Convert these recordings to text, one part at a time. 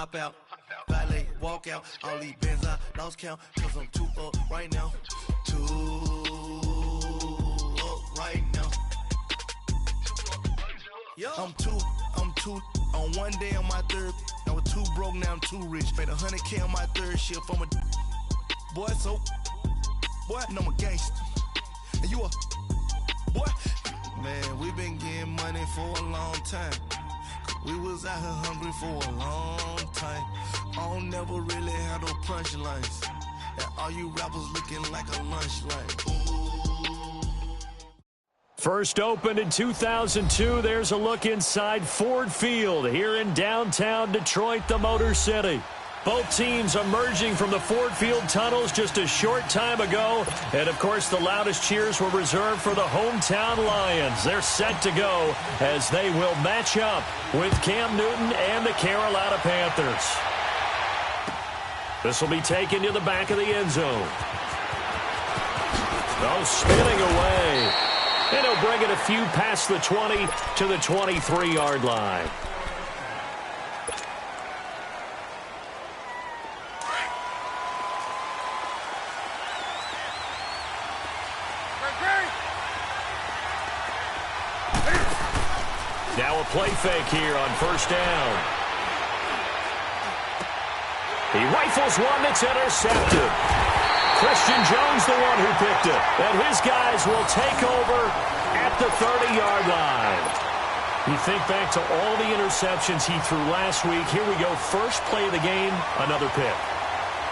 hop out. Valet, walk out. All these bands I lost count. Cause I'm too up right now. Too up right now. I'm too on one day on my third. I was too broke, now I'm too rich. Made 100K on my third shift. I'm a boy, so boy, and I'm a gangster. And you a boy. Man, we been getting money for a long time. We was out here hungry for a long time. I don't never really have no punchlines. And all you rappers looking like a lunch line. First opened in 2002, there's a look inside Ford Field here in downtown Detroit, the Motor City. Both teams emerging from the Ford Field tunnels just a short time ago. And, of course, the loudest cheers were reserved for the hometown Lions. They're set to go as they will match up with Cam Newton and the Carolina Panthers. This will be taken to the back of the end zone. Oh, spinning away. And he'll bring it a few past the 20 to the 23-yard line. Now a play fake here on first down. He rifles one that's intercepted. Christian Jones the one who picked it. And his guys will take over at the 30-yard line. You think back to all the interceptions he threw last week. Here we go. First play of the game, another pick.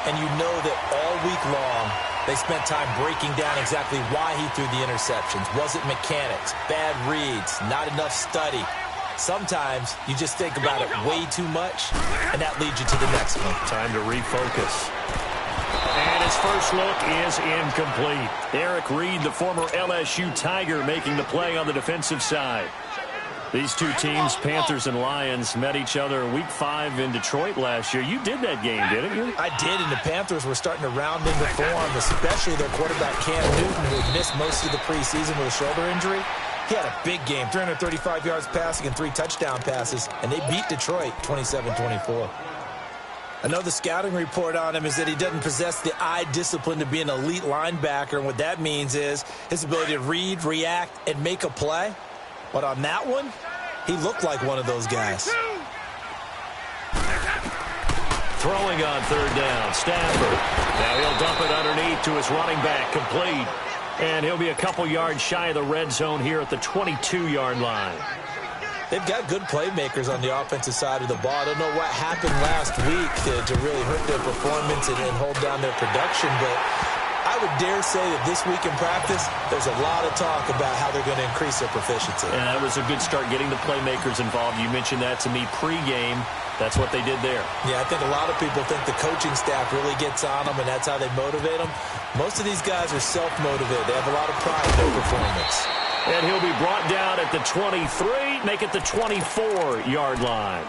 And you know that all week long, they spent time breaking down exactly why he threw the interceptions. Was it mechanics, bad reads, not enough study? Sometimes you just think about it way too much, and that leads you to the next one. Time to refocus. And his first look is incomplete. Eric Reed, the former LSU Tiger, making the play on the defensive side. These two teams, Panthers and Lions, met each other Week 5 in Detroit last year. You did that game, didn't you? I did, and the Panthers were starting to round into form, especially their quarterback Cam Newton, who had missed most of the preseason with a shoulder injury. He had a big game, 335 yards passing and 3 touchdown passes, and they beat Detroit 27-24. Another scouting report on him is that he doesn't possess the eye discipline to be an elite linebacker, and what that means is his ability to read, react, and make a play. But on that one, he looked like one of those guys. Throwing on third down, Stafford. Now he'll dump it underneath to his running back, complete. And he'll be a couple yards shy of the red zone here at the 22-yard line. They've got good playmakers on the offensive side of the ball. I don't know what happened last week to really hurt their performance and hold down their production, but I would dare say that this week in practice, there's a lot of talk about how they're going to increase their proficiency. And that was a good start, getting the playmakers involved. You mentioned that to me pregame. That's what they did there. Yeah, I think a lot of people think the coaching staff really gets on them, and that's how they motivate them. Most of these guys are self-motivated. They have a lot of pride in their performance. And he'll be brought down at the 23, make it the 24-yard line.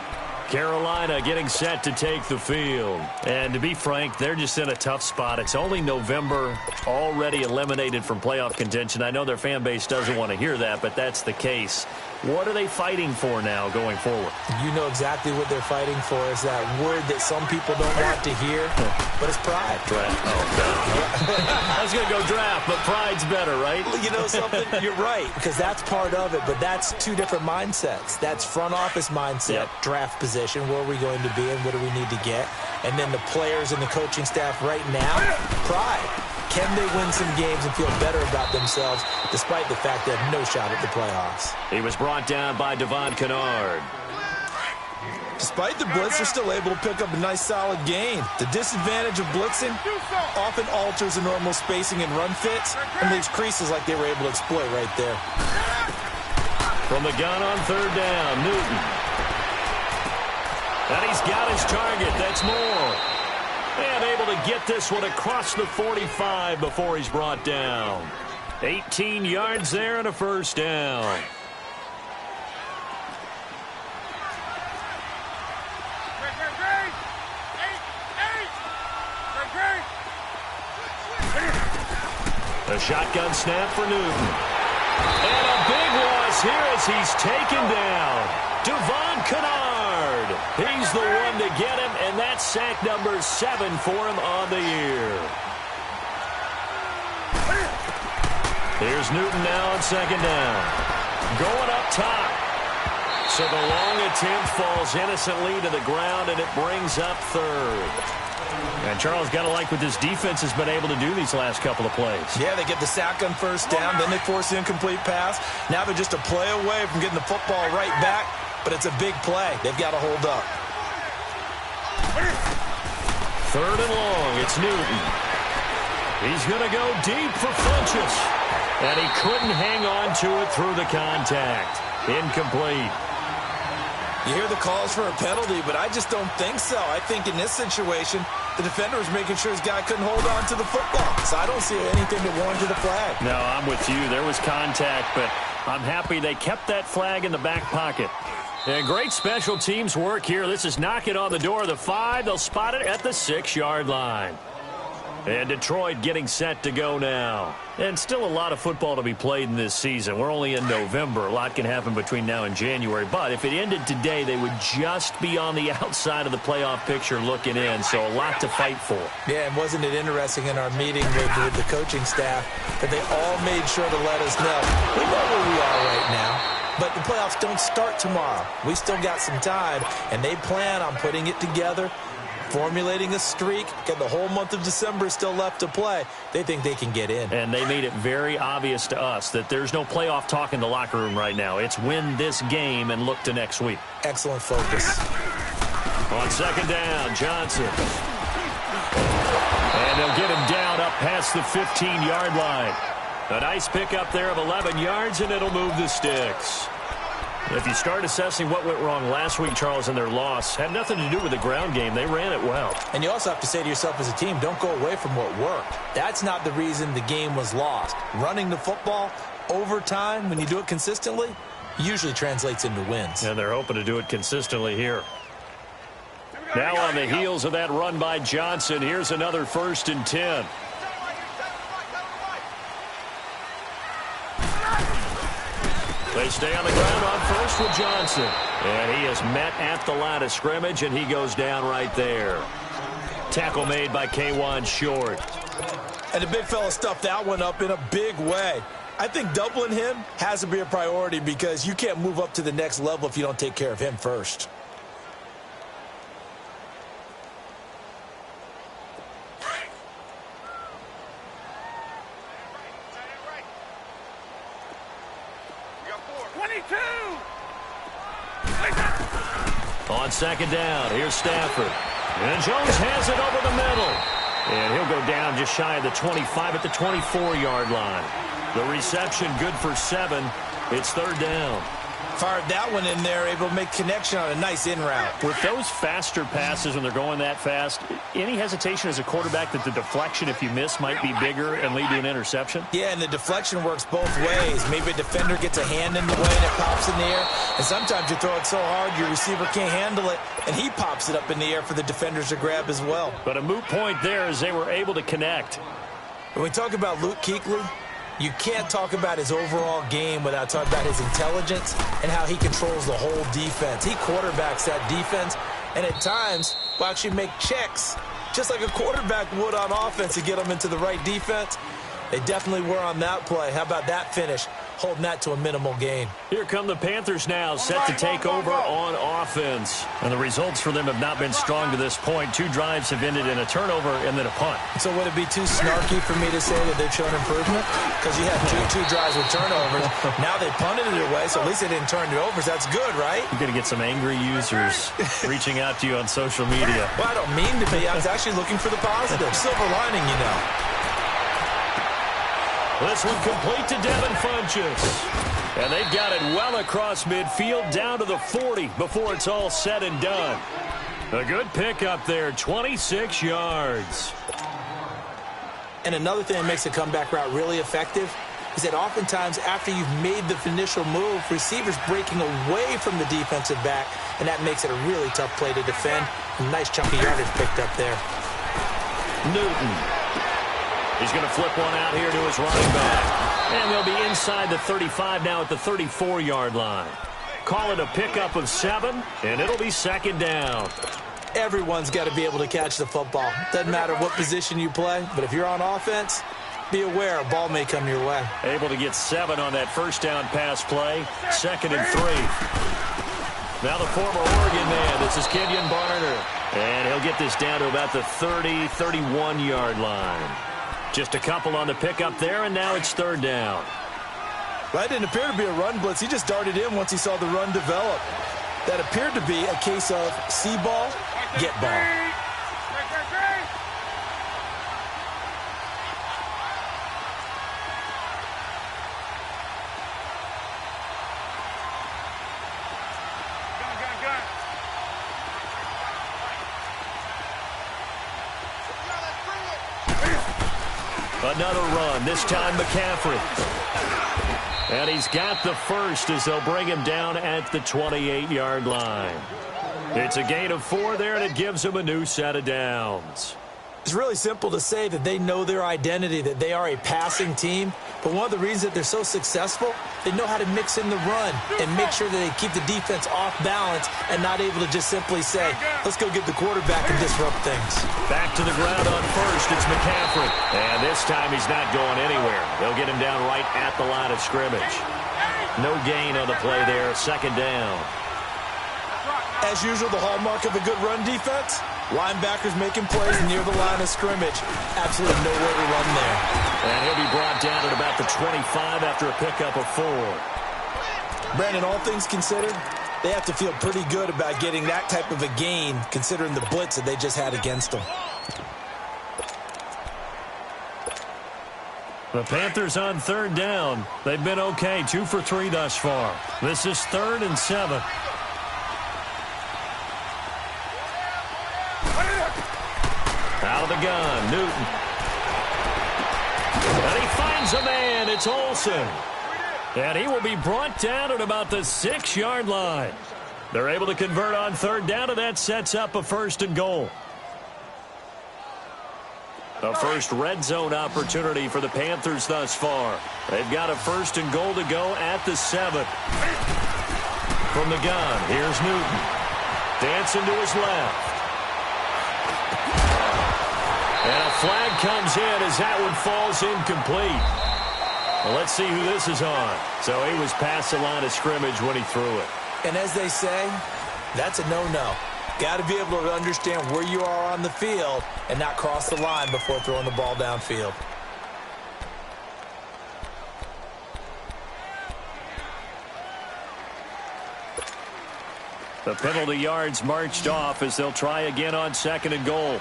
Carolina getting set to take the field. And to be frank, they're just in a tough spot. It's only November, already eliminated from playoff contention. I know their fan base doesn't want to hear that, but that's the case. What are they fighting for now going forward? You know exactly what they're fighting for. Is that word that some people don't want to hear, but it's pride. Draft. Oh, no. I was going to go draft, but pride's better, right? You know something? You're right, because that's part of it, but that's two different mindsets. That's front office mindset, draft position, where are we going to be and what do we need to get? And then the players and the coaching staff right now, pride. Can they win some games and feel better about themselves despite the fact they have no shot at the playoffs? He was brought down by Devon Kennard. Despite the blitz, they're still able to pick up a nice solid gain. The disadvantage of blitzing often alters the normal spacing and run fits and leaves creases like they were able to exploit right there. From the gun on third down, Newton. And he's got his target. That's Moore. And able to get this one across the 45 before he's brought down. 18 yards there and a first down. A shotgun snap for Newton. And a big loss here as he's taken down. Devon Kennard. He's the one to get him, and that's sack number 7 for him on the year. Here's Newton now on second down. Going up top. So the long attempt falls innocently to the ground, and it brings up third. And Charles, got to like what this defense has been able to do these last couple of plays. Yeah, they get the sack on first down, then they force the incomplete pass. Now they're just a play away from getting the football right back, but it's a big play. They've got to hold up. Third and long, it's Newton. He's going to go deep for Funchess. And he couldn't hang on to it through the contact. Incomplete. You hear the calls for a penalty, but I just don't think so. I think in this situation, the defender was making sure his guy couldn't hold on to the football. So I don't see anything that warranted a flag. No, I'm with you. There was contact, but I'm happy they kept that flag in the back pocket. And great special teams work here. This is knocking on the door of the 5. They'll spot it at the 6-yard line. And Detroit getting set to go now. And still a lot of football to be played in this season. We're only in November. A lot can happen between now and January. But if it ended today, they would just be on the outside of the playoff picture looking in. So a lot to fight for. Yeah, and wasn't it interesting in our meeting with the coaching staff that they all made sure to let us know. We know where we are right now, but the playoffs don't start tomorrow. We still got some time, and they plan on putting it together, formulating a streak, get the whole month of December still left to play. They think they can get in. And they made it very obvious to us that there's no playoff talk in the locker room right now. It's win this game and look to next week. Excellent focus. On second down, Johnson. And they'll get him down up past the 15-yard line. A nice pickup there of 11 yards, and it'll move the sticks. If you start assessing what went wrong last week, Charles, in their loss, had nothing to do with the ground game. They ran it well. And you also have to say to yourself as a team, don't go away from what worked. That's not the reason the game was lost. Running the football over time, when you do it consistently, usually translates into wins. And they're hoping to do it consistently here. Now on the heels of that run by Johnson, here's another 1st and 10. They stay on the ground on first with Johnson. And he is met at the line of scrimmage, and he goes down right there. Tackle made by K'Wan Short. And the big fella stuffed that one up in a big way. I think doubling him has to be a priority because you can't move up to the next level if you don't take care of him first. On second down, here's Stafford. And Jones has it over the middle. And he'll go down just shy of the 25 at the 24-yard line. The reception good for 7. It's 3rd down. Fired that one in there, able to make connection on a nice in route. With those faster passes when they're going that fast, any hesitation as a quarterback that the deflection, if you miss, might be bigger and lead to an interception? Yeah, and the deflection works both ways. Maybe a defender gets a hand in the way and it pops in the air. And sometimes you throw it so hard your receiver can't handle it, and he pops it up in the air for the defenders to grab as well. But a moot point there as they were able to connect. When we talk about Luke Kuechly, you can't talk about his overall game without talking about his intelligence and how he controls the whole defense. He quarterbacks that defense, and at times will actually make checks, just like a quarterback would on offense to get them into the right defense. They definitely were on that play. How about that finish? Holding that to a minimal gain. Here come the Panthers now, set to take over on offense. And the results for them have not been strong to this point. 2 drives have ended in a turnover and then a punt. So would it be too snarky for me to say that they've shown improvement? Because you had two drives with turnovers. Now they punted it away, so at least they didn't turn it over. So that's good, right? You're going to get some angry users reaching out to you on social media. Well, I don't mean to be. I was actually looking for the positive. Silver lining, you know. This one complete to Devin Funchess. And they've got it well across midfield down to the 40 before it's all said and done. A good pickup there, 26 yards. And another thing that makes the comeback route really effective is that oftentimes after you've made the initial move, receivers breaking away from the defensive back, and that makes it a really tough play to defend. A nice chunky yardage picked up there. Newton. He's going to flip one out here to his running back. And they'll be inside the 35 now at the 34-yard line. Call it a pickup of 7, and it'll be second down. Everyone's got to be able to catch the football. Doesn't matter what position you play, but if you're on offense, be aware a ball may come your way. Able to get 7 on that first down pass play. 2nd and 3. Now the former Oregon man, this is Kenyon Barner. And he'll get this down to about the 30, 31-yard line. Just a couple on the pickup there, and now it's 3rd down. That didn't appear to be a run blitz. He just darted in once he saw the run develop. That appeared to be a case of see ball, get ball. Another run, this time McCaffrey. And he's got the first as they'll bring him down at the 28-yard line. It's a gain of 4 there, and it gives him a new set of downs. It's really simple to say that they know their identity, that they are a passing team. But one of the reasons that they're so successful, they know how to mix in the run and make sure that they keep the defense off balance and not able to just simply say, let's go get the quarterback and disrupt things. Back to the ground on first, it's McCaffrey. And this time he's not going anywhere. They'll get him down right at the line of scrimmage. No gain on the play there, 2nd down. As usual, the hallmark of a good run defense, linebackers making plays near the line of scrimmage. Absolutely nowhere to run there. And he'll be brought down at about the 25 after a pickup of 4. Brandon, all things considered, they have to feel pretty good about getting that type of a gain, considering the blitz that they just had against them. The Panthers on 3rd down. They've been okay, 2 for 3 thus far. This is 3rd and 7. Out of the gun, Newton. And he finds a man. It's Olsen. And he will be brought down at about the 6-yard line. They're able to convert on 3rd down, and that sets up a 1st and goal. A first red zone opportunity for the Panthers thus far. They've got a 1st and goal to go at the 7. From the gun, here's Newton. Dancing to his left. And a flag comes in as that one falls incomplete. Well, let's see who this is on. So he was past the line of scrimmage when he threw it. And as they say, that's a no-no. Got to be able to understand where you are on the field and not cross the line before throwing the ball downfield. The penalty yards marched off as they'll try again on 2nd and goal.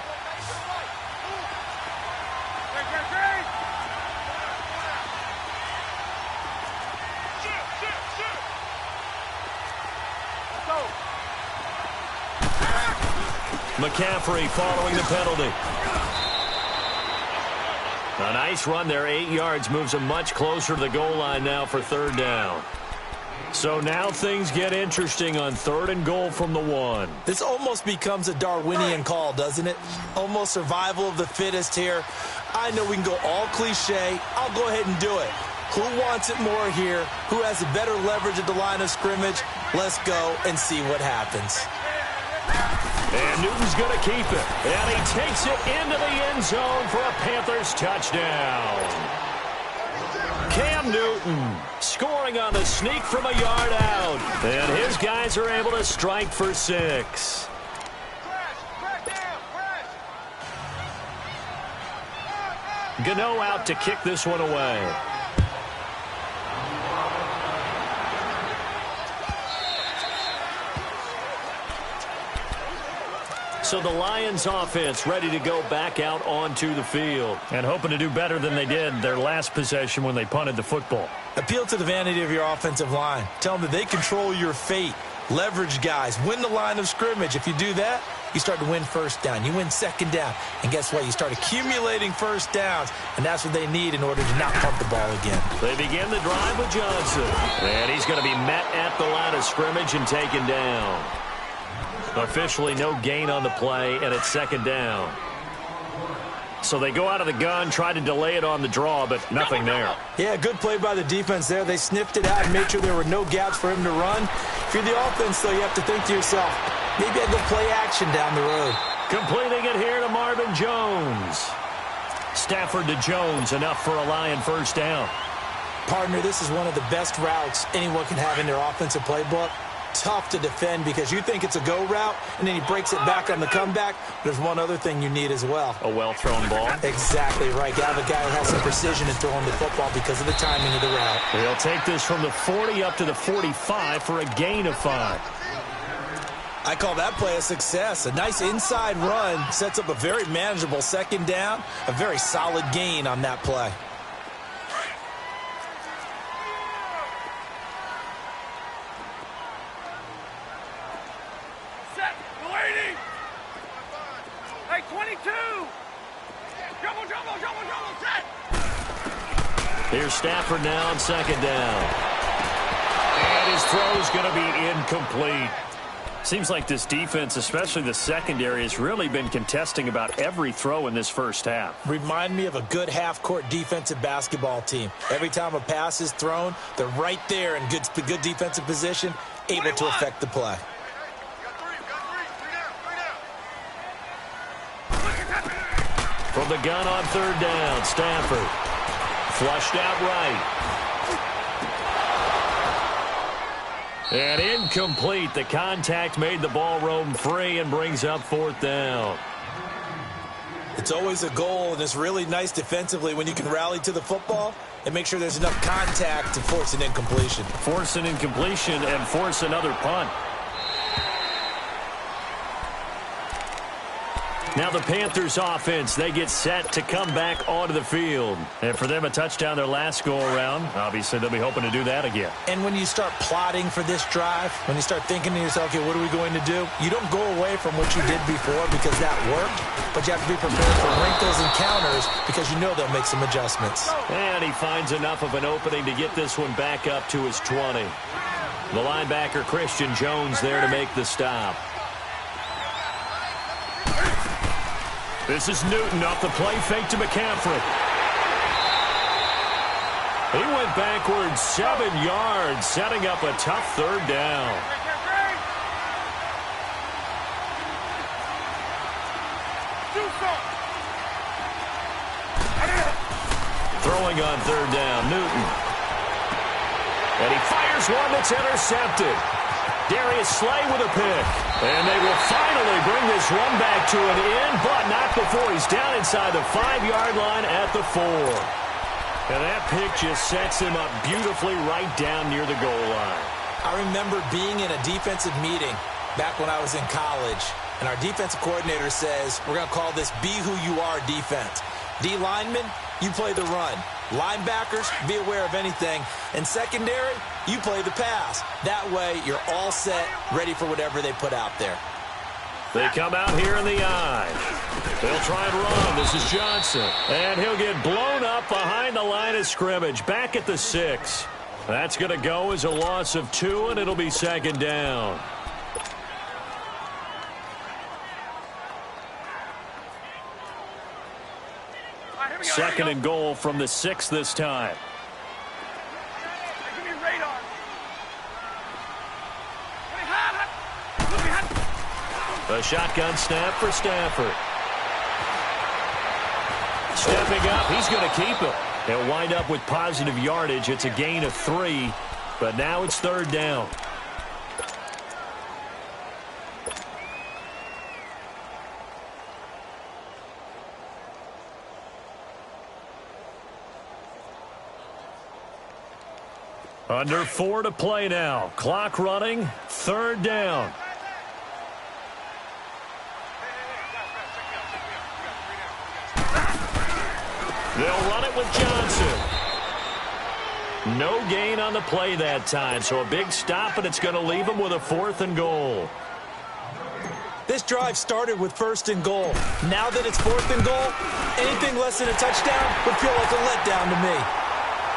McCaffrey following the penalty. A nice run there, 8 yards, moves him much closer to the goal line now for 3rd down. So now things get interesting on 3rd and goal from the 1. This almost becomes a Darwinian call, doesn't it? Almost survival of the fittest here. I know we can go all cliche. I'll go ahead and do it. Who wants it more here? Who has a better leverage at the line of scrimmage? Let's go and see what happens. And Newton's going to keep it. And he takes it into the end zone for a Panthers touchdown. Cam Newton scoring on the sneak from a yard out. And his guys are able to strike for 6. Gano out to kick this one away. So the Lions offense ready to go back out onto the field and hoping to do better than they did their last possession when they punted the football. Appeal to the vanity of your offensive line. Tell them that they control your fate. Leverage guys. Win the line of scrimmage. If you do that, you start to win 1st down. You win 2nd down. And guess what? You start accumulating 1st downs, and that's what they need in order to not punt the ball again. They begin the drive with Johnson. And he's going to be met at the line of scrimmage and taken down. Officially no gain on the play, and it's 2nd down. So they go out of the gun, try to delay it on the draw, but nothing there. Yeah, good play by the defense there. They sniffed it out and made sure there were no gaps for him to run. If you're the offense, though, you have to think to yourself, maybe I go play action down the road. Completing it here to Marvin Jones. Stafford to Jones, enough for a Lion first down. Partner, this is one of the best routes anyone can have in their offensive playbook. Tough to defend because you think it's a go route, and then he breaks it back on the comeback. There's one other thing you need as well. A well-thrown ball. Exactly right. You have a guy who has some precision in throwing the football because of the timing of the route. They'll take this from the 40 up to the 45 for a gain of 5. I call that play a success. A nice inside run sets up a very manageable second down. A very solid gain on that play. Here's Stafford now on second down. And his throw's going to be incomplete. Seems like this defense, especially the secondary, has really been contesting about every throw in this first half. Remind me of a good half-court defensive basketball team. Every time a pass is thrown, they're right there in good defensive position, able to affect the play. From the gun on third down, Stafford. Flushed out right. And incomplete. The contact made the ball roam free and brings up fourth down. It's always a goal, and it's really nice defensively when you can rally to the football and make sure there's enough contact to force an incompletion. Force an incompletion and force another punt. Now the Panthers offense, they get set to come back onto the field. And for them, a touchdown their last go-around. Obviously, they'll be hoping to do that again. And when you start plotting for this drive, when you start thinking to yourself, okay, what are we going to do? You don't go away from what you did before because that worked, but you have to be prepared for wrinkles and counters because you know they'll make some adjustments. And he finds enough of an opening to get this one back up to his 20. The linebacker, Christian Jones, there to make the stop. This is Newton off the play fake to McCaffrey. He went backwards 7 yards, setting up a tough third down. Throwing on third down, Newton. And he fires one that's intercepted. Darius Slay with a pick. And they will finally bring this one back to an end, but not before he's down inside the 5-yard line at the 4. And that pick just sets him up beautifully right down near the goal line. I remember being in a defensive meeting back when I was in college, and our defensive coordinator says, we're going to call this Be Who You Are defense. D linemen, you play the run. Linebackers, be aware of anything. And secondary, you play the pass. That way, you're all set, ready for whatever they put out there. They come out here in the eye. They'll try and run. This is Johnson. And he'll get blown up behind the line of scrimmage. Back at the 6. That's going to go as a loss of 2, and it'll be second down. Second and goal from the 6 this time. A shotgun snap for Stafford. Stepping up, he's going to keep it. He'll wind up with positive yardage. It's a gain of 3, but now it's third down. Under 4 to play now. Clock running. Third down. They'll run it with Johnson. No gain on the play that time, so a big stop, and it's going to leave them with a 4th and goal. This drive started with 1st and goal. Now that it's 4th and goal, anything less than a touchdown would feel like a letdown to me.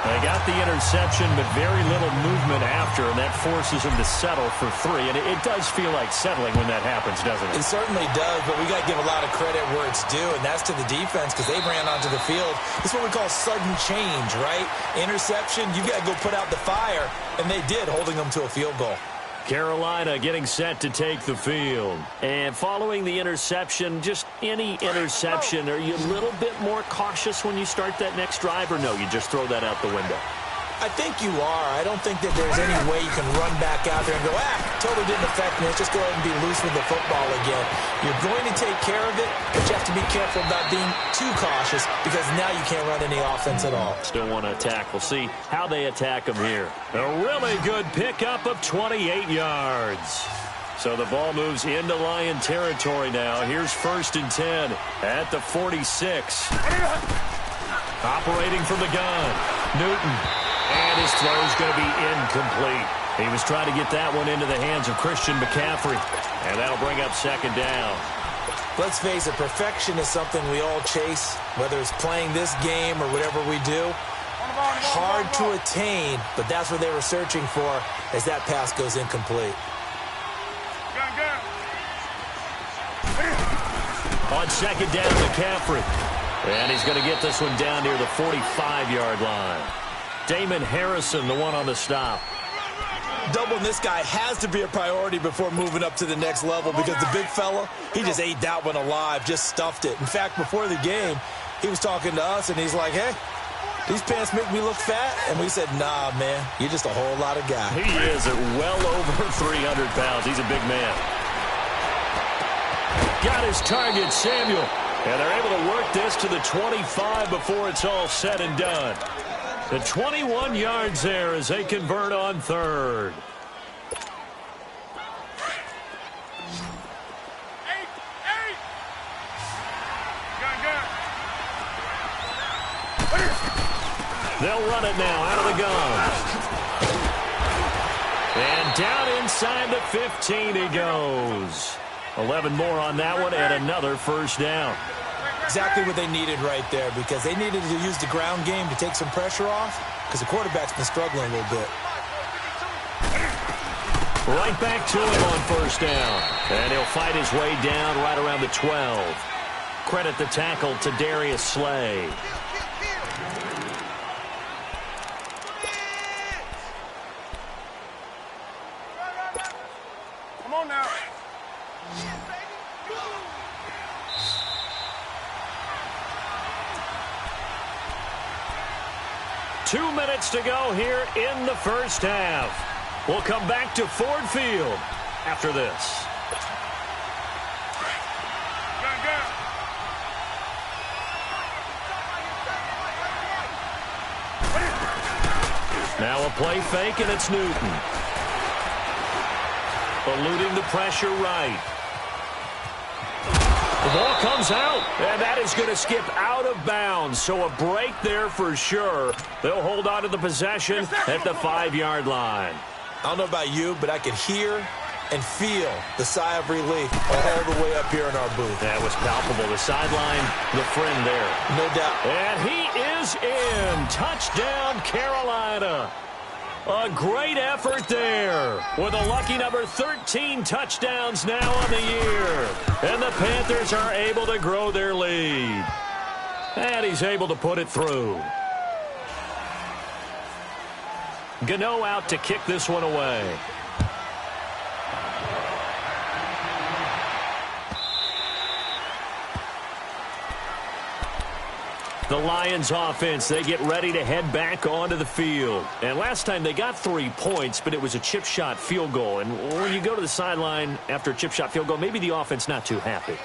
They got the interception, but very little movement after, and that forces him to settle for 3. And it does feel like settling when that happens, doesn't it? It certainly does, but we got to give a lot of credit where it's due, and that's to the defense because they ran onto the field. This is what we call sudden change, right? Interception, you got to go put out the fire, and they did, holding them to a field goal. Carolina getting set to take the field. And following the interception, just any interception, are you a little bit more cautious when you start that next drive, or no, you just throw that out the window? I think you are. I don't think that there's any way you can run back out there and go, totally didn't affect me. Let's just go ahead and be loose with the football again. You're going to take care of it, but you have to be careful about being too cautious because now you can't run any offense at all. Still want to attack. We'll see how they attack them here. A really good pickup of 28 yards. So the ball moves into Lion territory now. Here's 1st and 10 at the 46. Operating from the gun, Newton. And his throw is going to be incomplete. He was trying to get that one into the hands of Christian McCaffrey. And that'll bring up 2nd down. Let's face it, perfection is something we all chase, whether it's playing this game or whatever we do. Hard to attain, but that's what they were searching for as that pass goes incomplete. On 2nd down, McCaffrey. And he's going to get this one down near the 45-yard line. Damon Harrison, the one on the stop. Doubling this guy has to be a priority before moving up to the next level because the big fella, he just ate that one alive, just stuffed it. In fact, before the game, he was talking to us, and he's like, hey, these pants make me look fat? And we said, nah, man, you're just a whole lot of guy. He is at well over 300 pounds. He's a big man. Got his target, Samuel. And they're able to work this to the 25 before it's all said and done. The 21 yards there as they convert on 3rd. They'll run it now out of the gun. And down inside the 15 he goes. 11 more on that one and another 1st down. Exactly what they needed right there because they needed to use the ground game to take some pressure off because the quarterback's been struggling a little bit. Right back to him on 1st down. And he'll fight his way down right around the 12. Credit the tackle to Darius Slay. Come on now. 2 minutes to go here in the 1st half. We'll come back to Ford Field after this. Now a play fake, and it's Newton. Eluding the pressure right. The ball comes out, and that is going to skip out of bounds. So a break there for sure. They'll hold on to the possession at the 5-yard line. I don't know about you, but I could hear and feel the sigh of relief all the way up here in our booth. That was palpable. The sideline, the friend there. No doubt. And he is in. Touchdown, Carolina. A great effort there with a lucky number 13 touchdowns now on the year. And the Panthers are able to grow their lead. And he's able to put it through. Gano out to kick this one away. The Lions offense, they get ready to head back onto the field. And last time they got 3 points, but it was a chip shot field goal. And when you go to the sideline after a chip shot field goal, maybe the offense not too happy.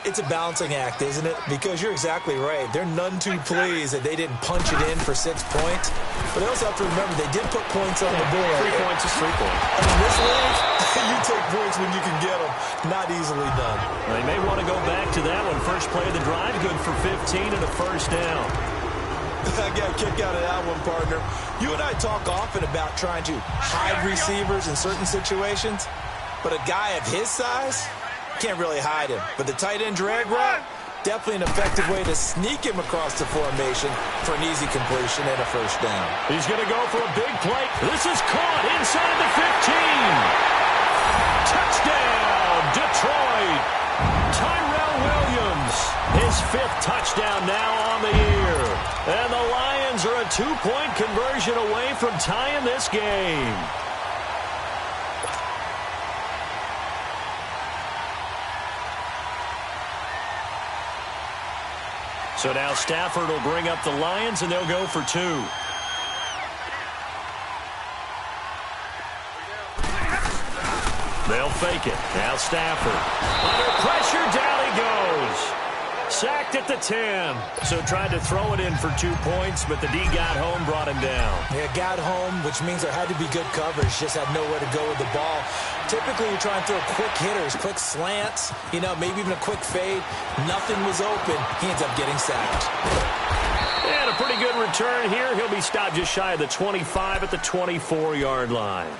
It's a balancing act, isn't it? Because you're exactly right. They're none too pleased that they didn't punch it in for 6 points. But they also have to remember they did put points on the board. 3 points is 3 points. I mean, this league, you take points when you can get them. Not easily done. They may want to go back to that one. First play of the drive, good for 15 and a 1st down. I got a kick out of that one, partner. You and I talk often about trying to hide receivers in certain situations. But a guy of his size can't really hide him. But the tight end drag route, Definitely an effective way to sneak him across the formation for an easy completion and a first down. He's going to go for a big play. This is caught inside the 15. Touchdown, Detroit. Tyrell Williams, his 5th touchdown now on the year. And the Lions are a 2-point conversion away from tying this game. So now Stafford will bring up the Lions, and they'll go for 2. They'll fake it. Now Stafford. Under pressure, down he goes. Sacked at the 10. So tried to throw it in for 2 points, but the D got home, brought him down. Yeah, got home, which means there had to be good coverage. Just had nowhere to go with the ball. Typically, you try and throw quick hitters, quick slants, maybe even a quick fade. Nothing was open. He ends up getting sacked. And a pretty good return here. He'll be stopped just shy of the 25 at the 24-yard line.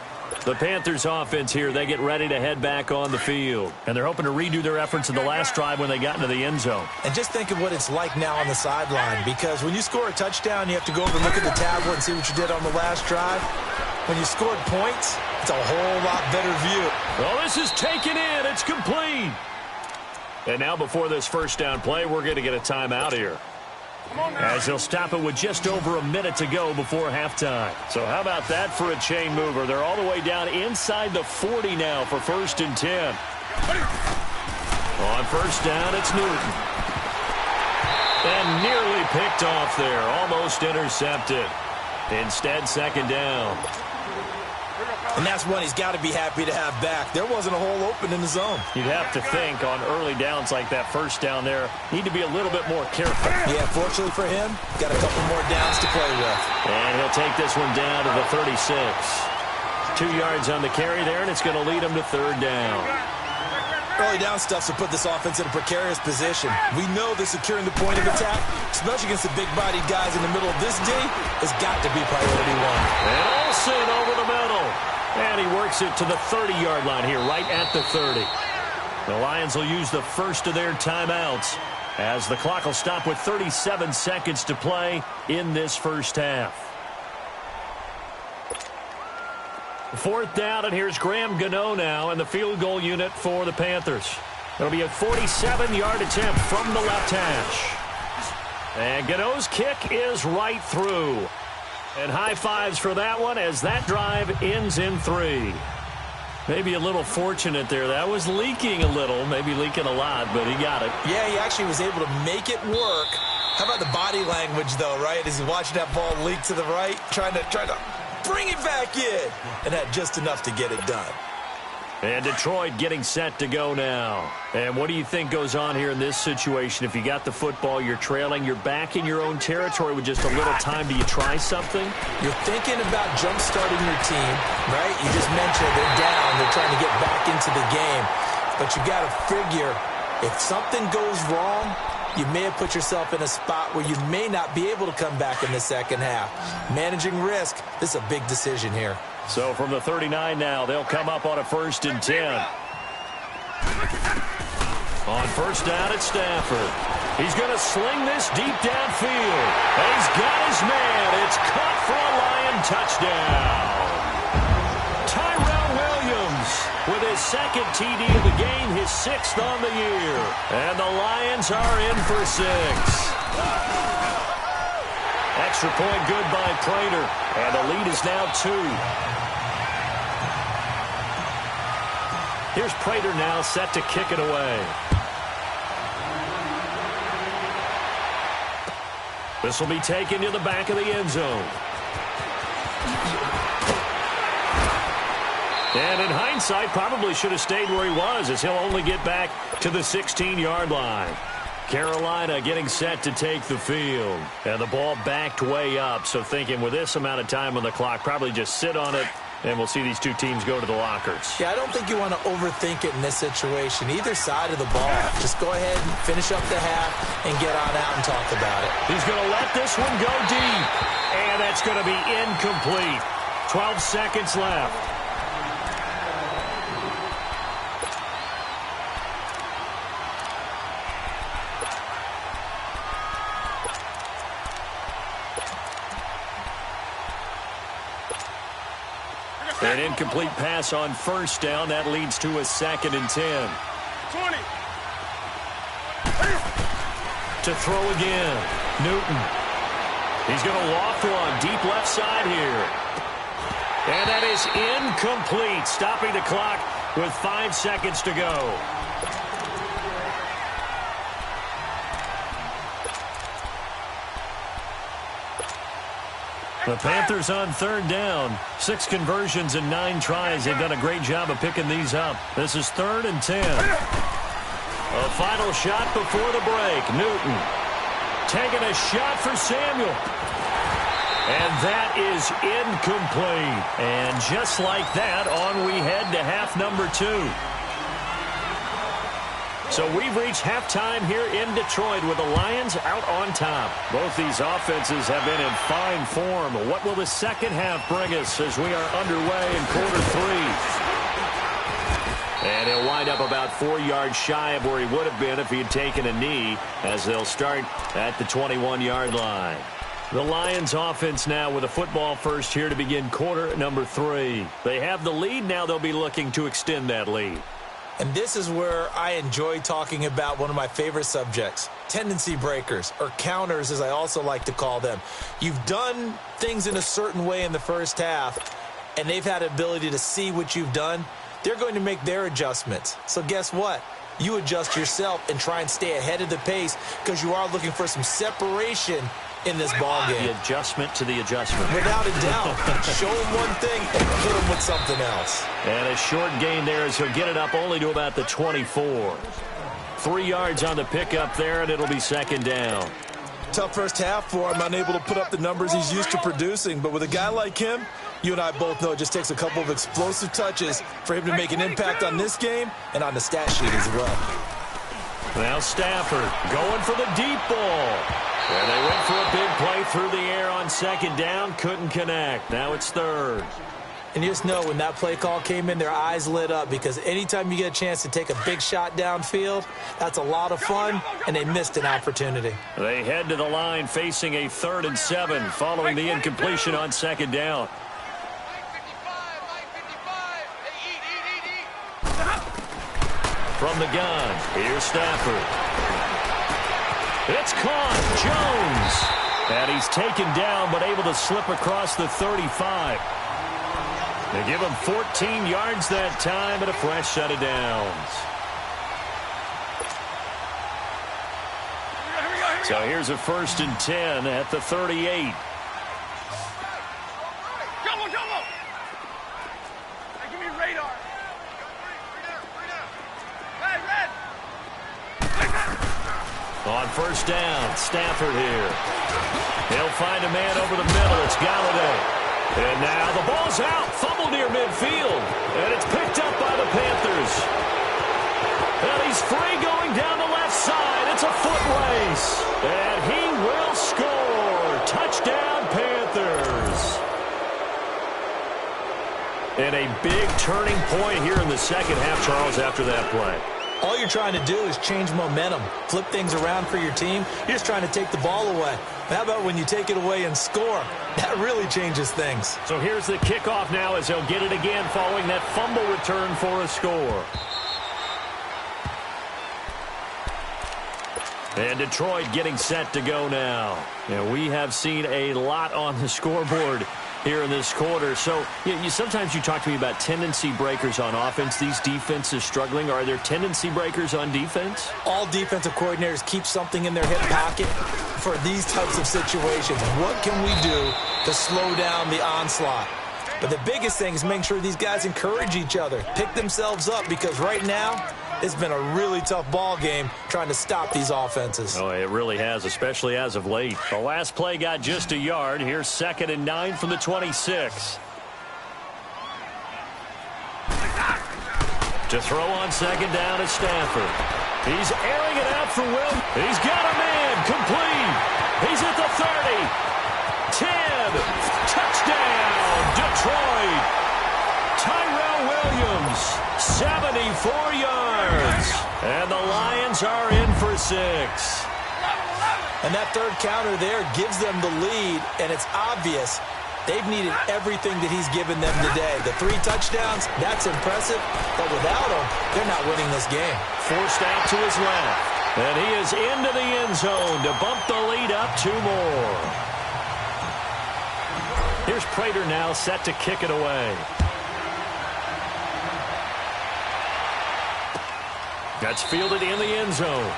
The Panthers offense here, they get ready to head back on the field. And they're hoping to redo their efforts in the last drive when they got into the end zone. And just think of what it's like now on the sideline, because when you score a touchdown, you have to go over and look at the tablet and see what you did on the last drive. When you scored points, it's a whole lot better view. Well, this is taken in. It's complete. And now before this first down play, we're going to get a timeout here, as they'll stop it with just over a minute to go before halftime. So how about that for a chain mover? They're all the way down inside the 40 now for 1st and 10. On first down, it's Newton. And nearly picked off there. Almost intercepted. Instead, 2nd down. And that's one he's got to be happy to have back. There wasn't a hole open in the zone. You'd have to think on early downs like that first down there, need to be a little bit more careful. Yeah, fortunately for him, got a couple more downs to play with. And he'll take this one down to the 36. 2 yards on the carry there, and it's going to lead him to 3rd down. Early down stuff to put this offense in a precarious position. We know that securing the point of attack, especially against the big-bodied guys in the middle of this D, has got to be priority 1. And Olsen over the middle. And he works it to the 30-yard line here, right at the 30. The Lions will use the first of their timeouts, as the clock will stop with 37 seconds to play in this first half. 4th down, and here's Graham Gano now in the field goal unit for the Panthers. It'll be a 47-yard attempt from the left hash. And Gano's kick is right through. And high fives for that one, as that drive ends in 3. Maybe a little fortunate there. That was leaking a little, maybe leaking a lot, but he got it. Yeah, he actually was able to make it work. How about the body language, though, right? As he's watching that ball leak to the right, trying to bring it back in, and had just enough to get it done. And Detroit getting set to go now. And what do you think goes on here in this situation? If you got the football, you're trailing, you're back in your own territory with just a little time. Do you try something? You're thinking about jump-starting your team, right? You just mentioned they're down. They're trying to get back into the game. But you got to figure, if something goes wrong, you may have put yourself in a spot where you may not be able to come back in the second half. Managing risk, this is a big decision here. So from the 39 now, they'll come up on a 1st and 10. On first down, it's Stafford. He's going to sling this deep downfield. And he's got his man. It's caught for a Lion touchdown. Tyrell Williams with his 2nd TD of the game, his 6th on the year. And the Lions are in for 6. Extra point good by Prater. And the lead is now 2. Here's Prater now set to kick it away. This will be taken to the back of the end zone. And in hindsight, probably should have stayed where he was, as he'll only get back to the 16-yard line. Carolina getting set to take the field. And the ball backed way up, so thinking with this amount of time on the clock, probably just sit on it, and we'll see these two teams go to the lockers. Yeah, I don't think you want to overthink it in this situation. Either side of the ball, just go ahead and finish up the half and get on out and talk about it. He's going to let this one go deep, and that's going to be incomplete. 12 seconds left. An incomplete pass on first down. That leads to a 2nd and 10. 20. To throw again. Newton. He's going to loft one deep left side here. And that is incomplete. Stopping the clock with 5 seconds to go. The Panthers on 3rd down. 6 conversions and 9 tries. They've done a great job of picking these up. This is 3rd and 10. A final shot before the break. Newton taking a shot for Samuel. And that is incomplete. And just like that, on we head to half number 2. So we've reached halftime here in Detroit with the Lions out on top. Both these offenses have been in fine form. What will the second half bring us as we are underway in quarter 3? And he'll wind up about 4 yards shy of where he would have been if he had taken a knee, as they'll start at the 21-yard line. The Lions offense now with a football first here to begin quarter number 3. They have the lead. Now they'll be looking to extend that lead. And this is where I enjoy talking about one of my favorite subjects, tendency breakers, or counters as I also like to call them. You've done things in a certain way in the first half, and they've had the ability to see what you've done. They're going to make their adjustments. So guess what? You adjust yourself and try and stay ahead of the pace because you are looking for some separation in this ball game. The adjustment to the adjustment. Without a doubt. Show him one thing and hit him with something else. And a short gain there as he'll get it up only to about the 24. 3 yards on the pickup there, and it'll be 2nd down. Tough first half for him, unable to put up the numbers he's used to producing. But with a guy like him, you and I both know it just takes a couple of explosive touches for him to make an impact on this game and on the stat sheet as well. Now Stafford going for the deep ball. And they went for a big play through the air on 2nd down. Couldn't connect. Now it's 3rd. And you just know when that play call came in, their eyes lit up because anytime you get a chance to take a big shot downfield, that's a lot of fun, and they missed an opportunity. They head to the line facing a 3rd and 7 following the incompletion on 2nd down. From the gun, here's Stafford. It's caught. Jones. And he's taken down but able to slip across the 35. They give him 14 yards that time and a fresh set of downs. So here's a 1st and 10 at the 38. On 1st down, Stafford here. He'll find a man over the middle. It's Galladay. And now the ball's out. Fumble near midfield. And it's picked up by the Panthers. And he's free going down the left side. It's a foot race. And he will score. Touchdown, Panthers. And a big turning point here in the second half, Charles, after that play. All you're trying to do is change momentum, flip things around for your team. You're just trying to take the ball away. How about when you take it away and score? That really changes things. So here's the kickoff now as they'll get it again following that fumble return for a score. And Detroit getting set to go now. And we have seen a lot on the scoreboard here in this quarter. So sometimes you talk to me about tendency breakers on offense. These defenses struggling. Are there tendency breakers on defense? All defensive coordinators keep something in their hip pocket for these types of situations. What can we do to slow down the onslaught? But the biggest thing is make sure these guys encourage each other, pick themselves up, because right now it's been a really tough ball game trying to stop these offenses. Oh, it really has, especially as of late. The last play got just a yard. Here's 2nd and 9 from the 26. To throw on 2nd down is Stafford. He's airing it out for Will. He's got a man complete. He's at the 30. 10. Touchdown, Detroit. Tyrell Williams, 74 yards. And the Lions are in for 6. And that third counter there gives them the lead, and it's obvious They've needed everything that he's given them today. The 3 touchdowns, that's impressive, but without him, they're not winning this game. Forced out to his left, and he is into the end zone to bump the lead up 2 more. Here's Prater now set to kick it away. That's fielded in the end zone.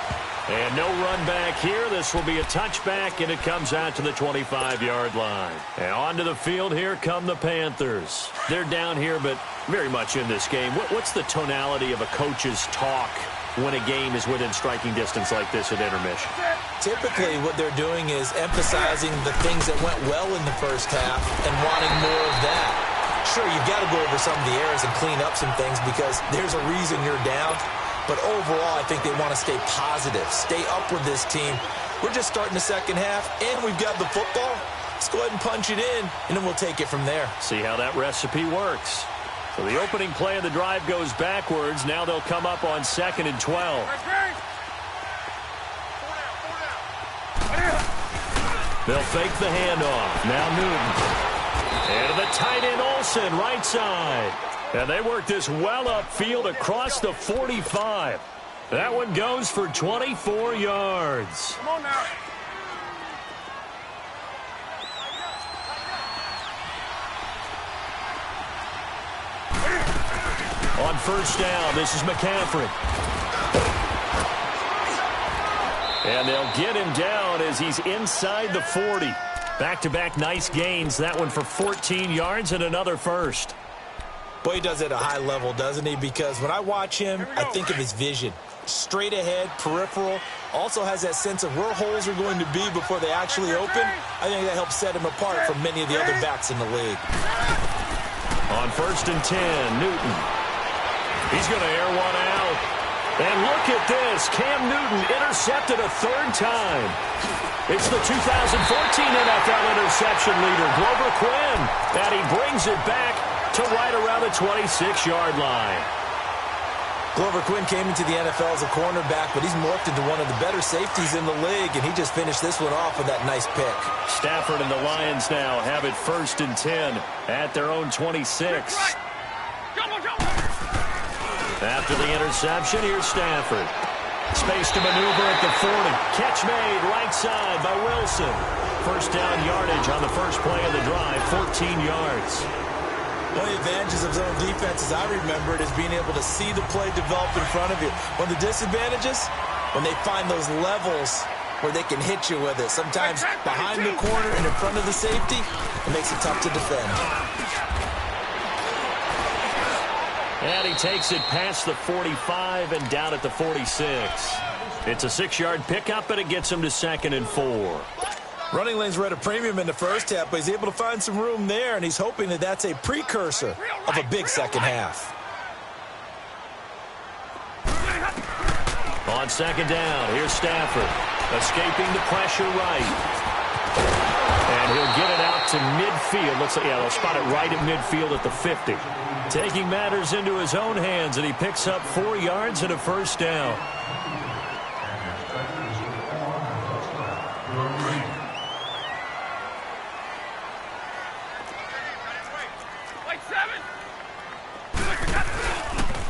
And no run back here. This will be a touchback, and it comes out to the 25-yard line. And onto the field, here come the Panthers. They're down here, but very much in this game. What's the tonality of a coach's talk when a game is within striking distance like this at intermission? Typically, what they're doing is emphasizing the things that went well in the first half and wanting more of that. Sure, you've got to go over some of the errors and clean up some things because there's a reason you're down. But overall, I think they want to stay positive, stay up with this team. We're just starting the second half, and we've got the football. Let's go ahead and punch it in, and then we'll take it from there. See how that recipe works. So the opening play of the drive goes backwards. Now they'll come up on 2nd and 12. They'll fake the handoff. Now Newton. And to the tight end, Olsen, right side. And they work this well upfield across the 45. That one goes for 24 yards. Come on now. On first down, this is McCaffrey. And they'll get him down as he's inside the 40. Back-to-back nice gains. That one for 14 yards and another first. Boy, he does it at a high level, doesn't he? Because when I watch him, I think of his vision. Straight ahead, peripheral. Also has that sense of where holes are going to be before they actually open. I think that helps set him apart from many of the other backs in the league. On 1st and 10, Newton. He's going to air one out. And look at this. Cam Newton intercepted a 3rd time. It's the 2014 NFL interception leader, Glover Quinn. And he brings it back to right around the 26-yard line. Glover Quinn came into the NFL as a cornerback, but he's morphed into one of the better safeties in the league, and he just finished this one off with that nice pick. Stafford and the Lions now have it 1st and 10 at their own 26. After the interception, here's Stafford. Space to maneuver at the 40. Catch made right side by Wilson. First down yardage on the first play of the drive, 14 yards. One of the advantages of zone defense, as I remember it, is being able to see the play develop in front of you. One of the disadvantages, when they find those levels where they can hit you with it. Sometimes behind the corner and in front of the safety, it makes it tough to defend. And he takes it past the 45 and down at the 46. It's a 6-yard pickup, and it gets him to 2nd and 4. Running lanes were at a premium in the first half, but he's able to find some room there, and he's hoping that that's a precursor of a big second half. On 2nd down, here's Stafford. Escaping the pressure right. And he'll get it out to midfield. Looks like, yeah, they'll spot it right at midfield at the 50. Taking matters into his own hands, and he picks up 4 yards and a first down.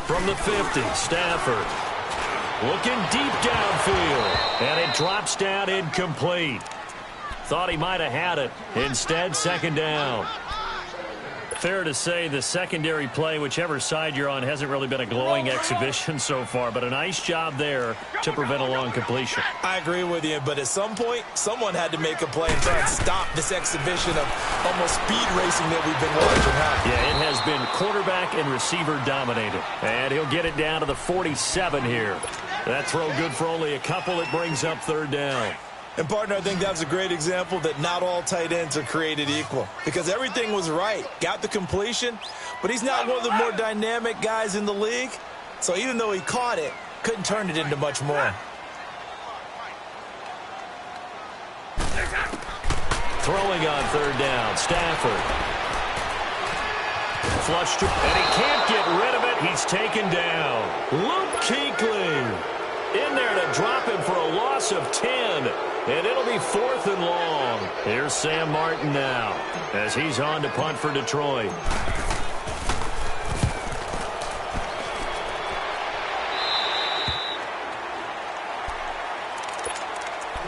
From the 50, Stafford looking deep downfield, and it drops down incomplete. Thought he might have had it. Instead, 2nd down. Fair to say the secondary play, whichever side you're on, hasn't really been a glowing exhibition so far, but a nice job there to prevent a long completion. I agree with you, but at some point, someone had to make a play and try and stop this exhibition of almost speed racing that we've been watching. Yeah, it has been quarterback and receiver dominated. And he'll get it down to the 47 here. That throw good for only a couple. It brings up 3rd down. And, partner, I think that's a great example that not all tight ends are created equal. Because everything was right. Got the completion, but he's not one of the more dynamic guys in the league. So even though he caught it, couldn't turn it into much more. Throwing on 3rd down, Stafford. Flushed, and he can't get rid of it. He's taken down. Luke Kuechly in there to drop him for a loss of 10. again. And it'll be 4th and long. Here's Sam Martin now as he's on to punt for Detroit.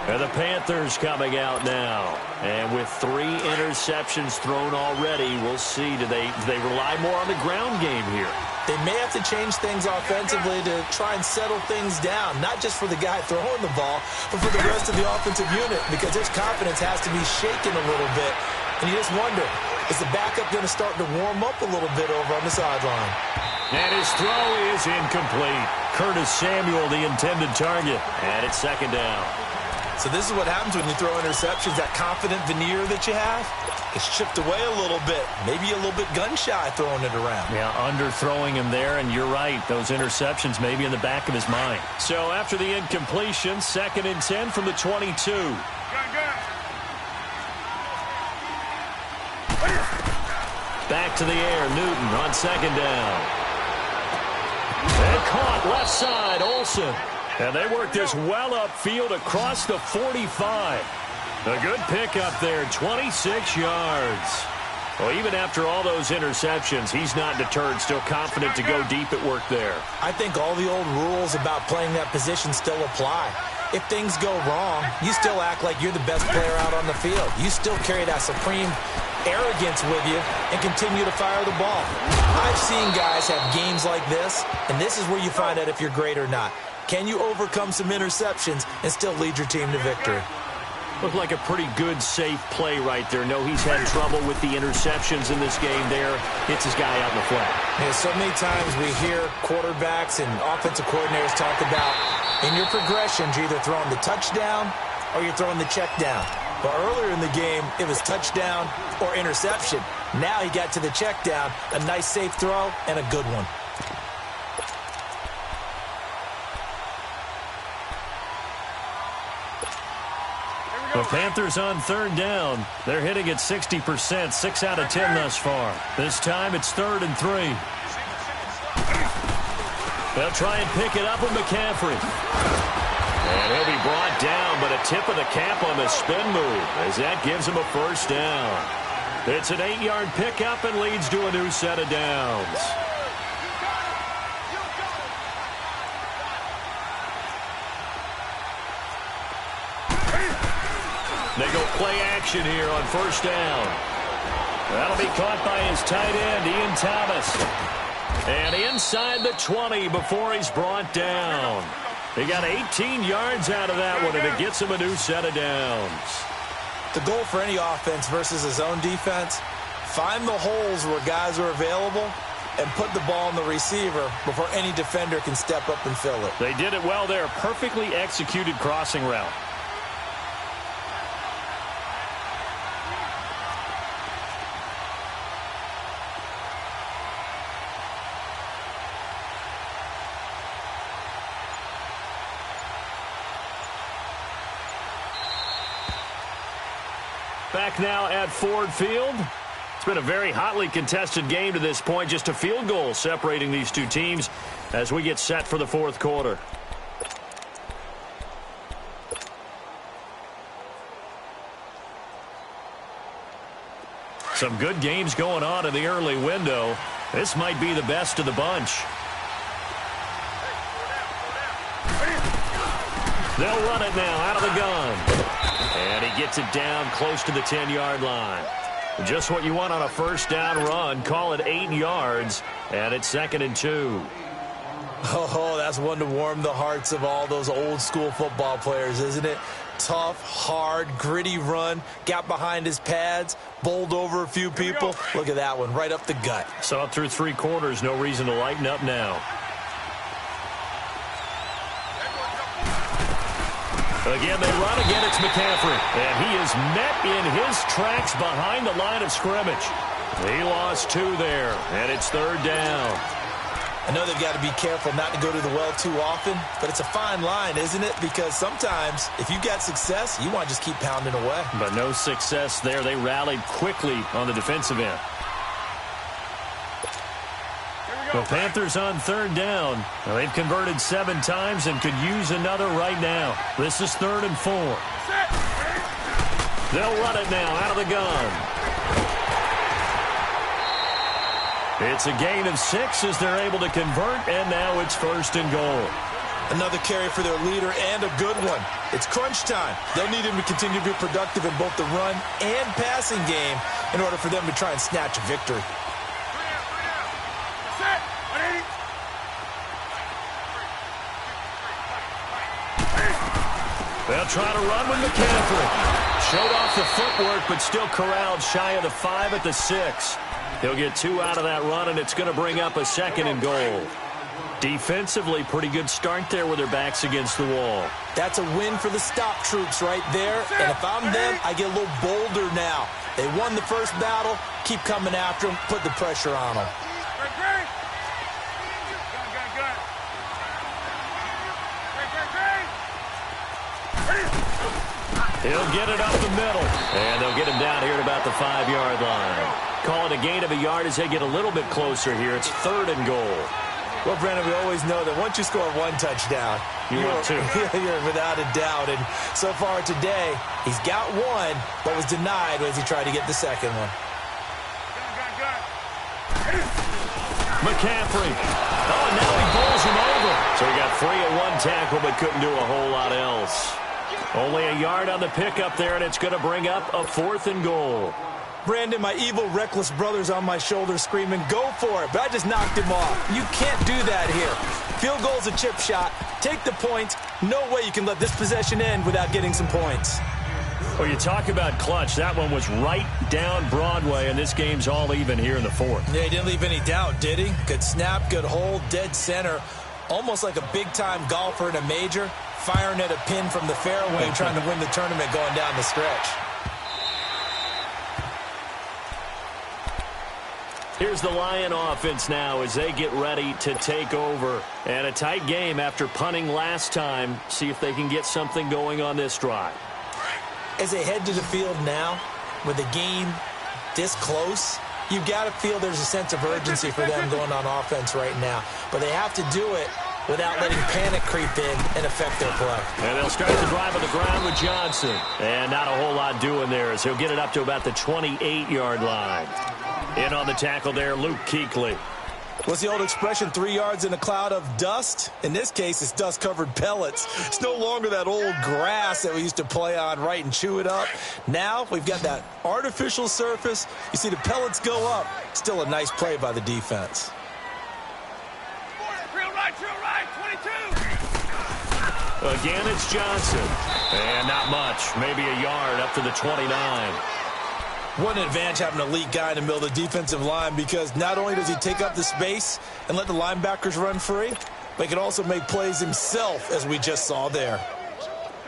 And the Panthers coming out now. And with 3 interceptions thrown already, we'll see. Do they rely more on the ground game here? They may have to change things offensively to try and settle things down, not just for the guy throwing the ball, but for the rest of the offensive unit, because his confidence has to be shaken a little bit. And you just wonder, is the backup going to start to warm up a little bit over on the sideline? And his throw is incomplete. Curtis Samuel, the intended target. And it's 2nd down. So this is what happens when you throw interceptions, that confident veneer that you have. It's chipped away a little bit. Maybe a little bit gun-shy throwing it around. Yeah, underthrowing him there, and you're right. Those interceptions may be in the back of his mind. So after the incompletion, 2nd and 10 from the 22. Back to the air, Newton on 2nd down. And caught left side, Olsen. And they work this well upfield across the 45. A good pickup there, 26 yards. Well, even after all those interceptions, he's not deterred, still confident to go deep at work there. I think all the old rules about playing that position still apply. If things go wrong, you still act like you're the best player out on the field. You still carry that supreme arrogance with you and continue to fire the ball. I've seen guys have games like this, and this is where you find out if you're great or not. Can you overcome some interceptions and still lead your team to victory? Looked like a pretty good, safe play right there. No, he's had trouble with the interceptions in this game there. Hits his guy out in the flat. Yeah, so many times we hear quarterbacks and offensive coordinators talk about in your progressions, you're either throwing the touchdown or you're throwing the check down. But earlier in the game, it was touchdown or interception. Now he got to the check down, a nice safe throw, and a good one. The Panthers on 3rd down. They're hitting at 60%, 6 out of 10 thus far. This time it's 3rd and 3. They'll try and pick it up with McCaffrey. And he'll be brought down, but a tip of the cap on the spin move as that gives him a 1st down. It's an 8-yard pickup and leads to a new set of downs. They go play action here on 1st down. That'll be caught by his tight end, Ian Thomas. And inside the 20 before he's brought down. He got 18 yards out of that one, and it gets him a new set of downs. The goal for any offense versus his own defense, find the holes where guys are available and put the ball on the receiver before any defender can step up and fill it. They did it well there. Perfectly executed crossing route. Back now at Ford Field. It's been a very hotly contested game to this point. Just a field goal separating these two teams as we get set for the 4th quarter. Some good games going on in the early window. This might be the best of the bunch. They'll run it now out of the gun. And he gets it down close to the 10-yard line. Just what you want on a 1st down run. Call it 8 yards, and it's 2nd and 2. Oh, that's one to warm the hearts of all those old-school football players, isn't it? Tough, hard, gritty run. Got behind his pads, bowled over a few people. Look at that one, right up the gut. So up through 3 quarters, no reason to lighten up now. Again, they run again. It's McCaffrey. And he is met in his tracks behind the line of scrimmage. He lost 2 there, and it's 3rd down. I know they've got to be careful not to go to the well too often, but it's a fine line, isn't it? Because sometimes, if you got success, you want to just keep pounding away. But no success there. They rallied quickly on the defensive end. The Panthers on third down. Now, they've converted 7 times and could use another right now. This is 3rd and 4. They'll run it now out of the gun. It's a gain of 6 as they're able to convert, and now it's 1st and goal. Another carry for their leader and a good one. It's crunch time. They'll need him to continue to be productive in both the run and passing game in order for them to try and snatch a victory. They'll try to run with McCaffrey. Showed off the footwork, but still corralled shy of the 5 at the 6. He'll get 2 out of that run, and it's going to bring up a 2nd and goal. Defensively, pretty good start there with their backs against the wall. That's a win for the stop troops right there. And if I'm them, I get a little bolder now. They won the first battle. Keep coming after them. Put the pressure on them. He'll get it up the middle. And they'll get him down here at about the 5-yard line. Call it a gain of a yard as they get a little bit closer here. It's 3rd and goal. Well, Brandon, we always know that once you score 1 touchdown, you're without a doubt. And so far today, he's got 1, but was denied as he tried to get the 2nd one. McCaffrey. Oh, now he pulls him over. So he got free at 1 tackle, but couldn't do a whole lot else. Only a yard on the pickup there, and it's going to bring up a 4th and goal. Brandon, my evil, reckless brother's on my shoulder screaming, go for it, but I just knocked him off. You can't do that here. Field goal's a chip shot. Take the points. No way you can let this possession end without getting some points. Well, you talk about clutch. That one was right down Broadway, and this game's all even here in the 4th. Yeah, he didn't leave any doubt, did he? Good snap, good hold, dead center. Almost like a big-time golfer in a major, firing at a pin from the fairway, trying to win the tournament going down the stretch. Here's the Lion offense now as they get ready to take over. And a tight game after punting last time. See if they can get something going on this drive. As they head to the field now, with the game this close, you've got to feel there's a sense of urgency for them going on offense right now. But they have to do it without letting panic creep in and affect their play. And they'll start the drive on the ground with Johnson. And not a whole lot doing there as he'll get it up to about the 28-yard line. In on the tackle there, Luke Kuechly. What's the old expression, 3 yards in a cloud of dust? In this case, it's dust-covered pellets. It's no longer that old grass that we used to play on, right, and chew it up. Now we've got that artificial surface. You see the pellets go up. Still a nice play by the defense. Drill right, 22. Again, it's Johnson. And not much, maybe a yard up to the 29. What an advantage having an elite guy in the middle of the defensive line, because not only does he take up the space and let the linebackers run free, but he can also make plays himself, as we just saw there.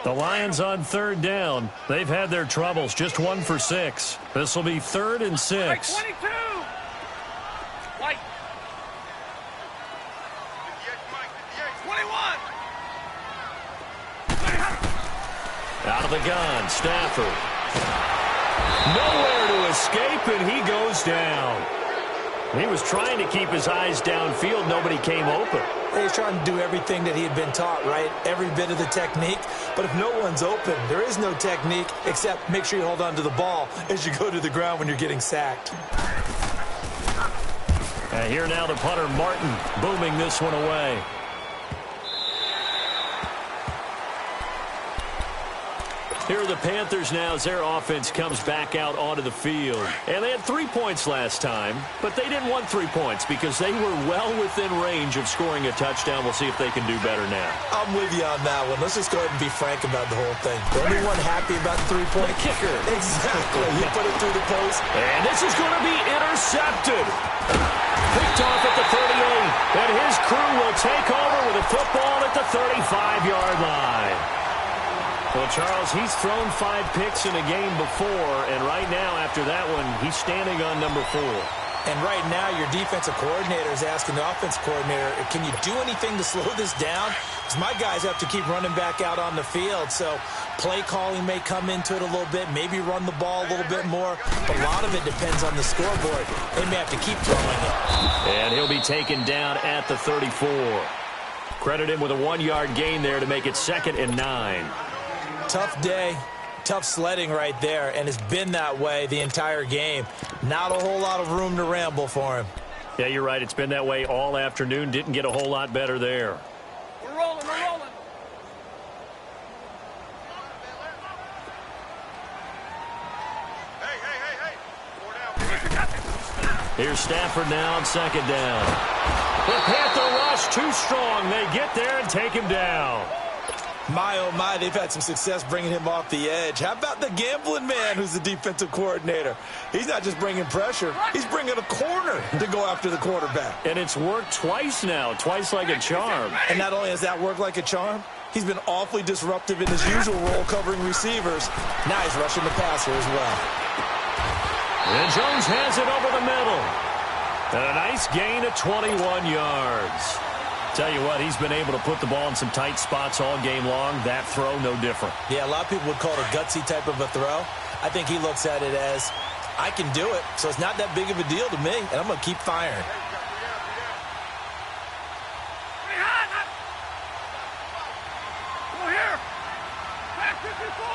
The Lions on 3rd down. They've had their troubles, just 1 for 6. This will be 3rd and 6. 22. White. 21. Out of the gun, Stafford. Nowhere to escape, and he goes down. He was trying to keep his eyes downfield. Nobody came open. He's trying to do everything that he had been taught, right? Every bit of the technique. But if no one's open, there is no technique except make sure you hold on to the ball as you go to the ground when you're getting sacked. And here now the punter, Martin, booming this one away. Here are the Panthers now as their offense comes back out onto the field. And they had 3 points last time, but they didn't want 3 points because they were well within range of scoring a touchdown. We'll see if they can do better now. I'm with you on that one. Let's just go ahead and be frank about the whole thing. The only one happy about the 3-point kicker. Exactly. He put it through the post. And this is going to be intercepted. Picked off at the 38. And his crew will take over with a football at the 35-yard line. Well, Charles, he's thrown 5 picks in a game before, and right now, after that one, he's standing on number 4. And right now, your defensive coordinator is asking the offensive coordinator, can you do anything to slow this down? Because my guys have to keep running back out on the field. So play calling may come into it a little bit, maybe run the ball a little bit more. But a lot of it depends on the scoreboard. They may have to keep throwing it. And he'll be taken down at the 34. Credit him with a 1-yard gain there to make it 2nd and 9. Tough day. Tough sledding right there, and it's been that way the entire game. Not a whole lot of room to ramble for him. Yeah, you're right. It's been that way all afternoon. Didn't get a whole lot better there. We're rolling, we're rolling. Here's Stafford now on 2nd down. The Panther rush too strong. They get there and take him down. My, oh, my, they've had some success bringing him off the edge. How about the gambling man who's the defensive coordinator? He's not just bringing pressure. He's bringing a corner to go after the quarterback. And it's worked twice now, twice like a charm. And not only has that worked like a charm, he's been awfully disruptive in his usual role covering receivers. Now he's rushing the passer as well. And Jones has it over the middle. And a nice gain of 21 yards. Tell you what, he's been able to put the ball in some tight spots all game long. That throw, no different. Yeah, a lot of people would call it a gutsy type of a throw. I think he looks at it as, I can do it, so it's not that big of a deal to me, and I'm going to keep firing. Come here. Back 54.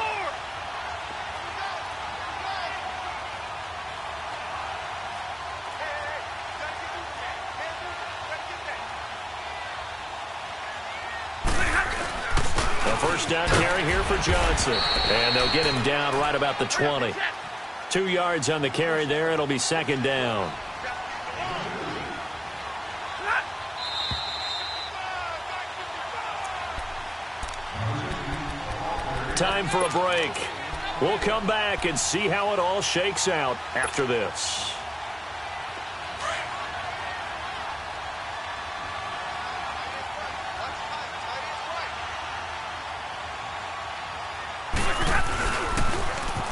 First down carry here for Johnson. And they'll get him down right about the 20. 2 yards on the carry there. It'll be 2nd down. Time for a break. We'll come back and see how it all shakes out after this.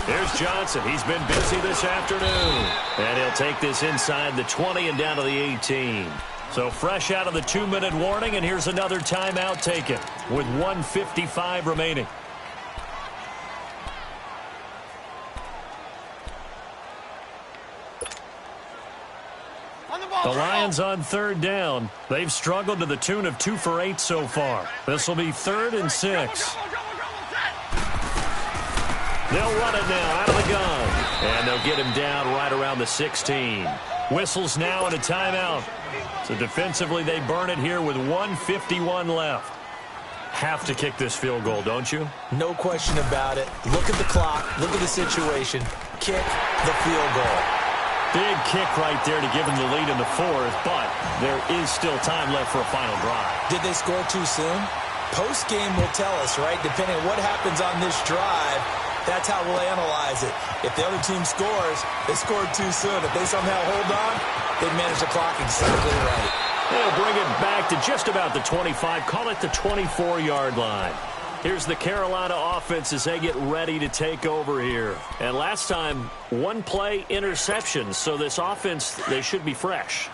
Here's Johnson. He's been busy this afternoon. And he'll take this inside the 20 and down to the 18. So fresh out of the 2-minute warning, and here's another timeout taken with 1:55 remaining. The Lions on 3rd down. They've struggled to the tune of 2 for 8 so far. This will be 3rd and 6. They'll run it now out of the gun. And they'll get him down right around the 16. Whistles now and a timeout. So defensively, they burn it here with 1:51 left. Have to kick this field goal, don't you? No question about it. Look at the clock. Look at the situation. Kick the field goal. Big kick right there to give them the lead in the 4th, but there is still time left for a final drive. Did they score too soon? Post-game will tell us, right? Depending on what happens on this drive, that's how we'll analyze it. If the other team scores, they scored too soon. If they somehow hold on, they manage the clock exactly right. They'll bring it back to just about the 25. Call it the 24-yard line. Here's the Carolina offense as they get ready to take over here. And last time, 1-play interception. So this offense, they should be fresh.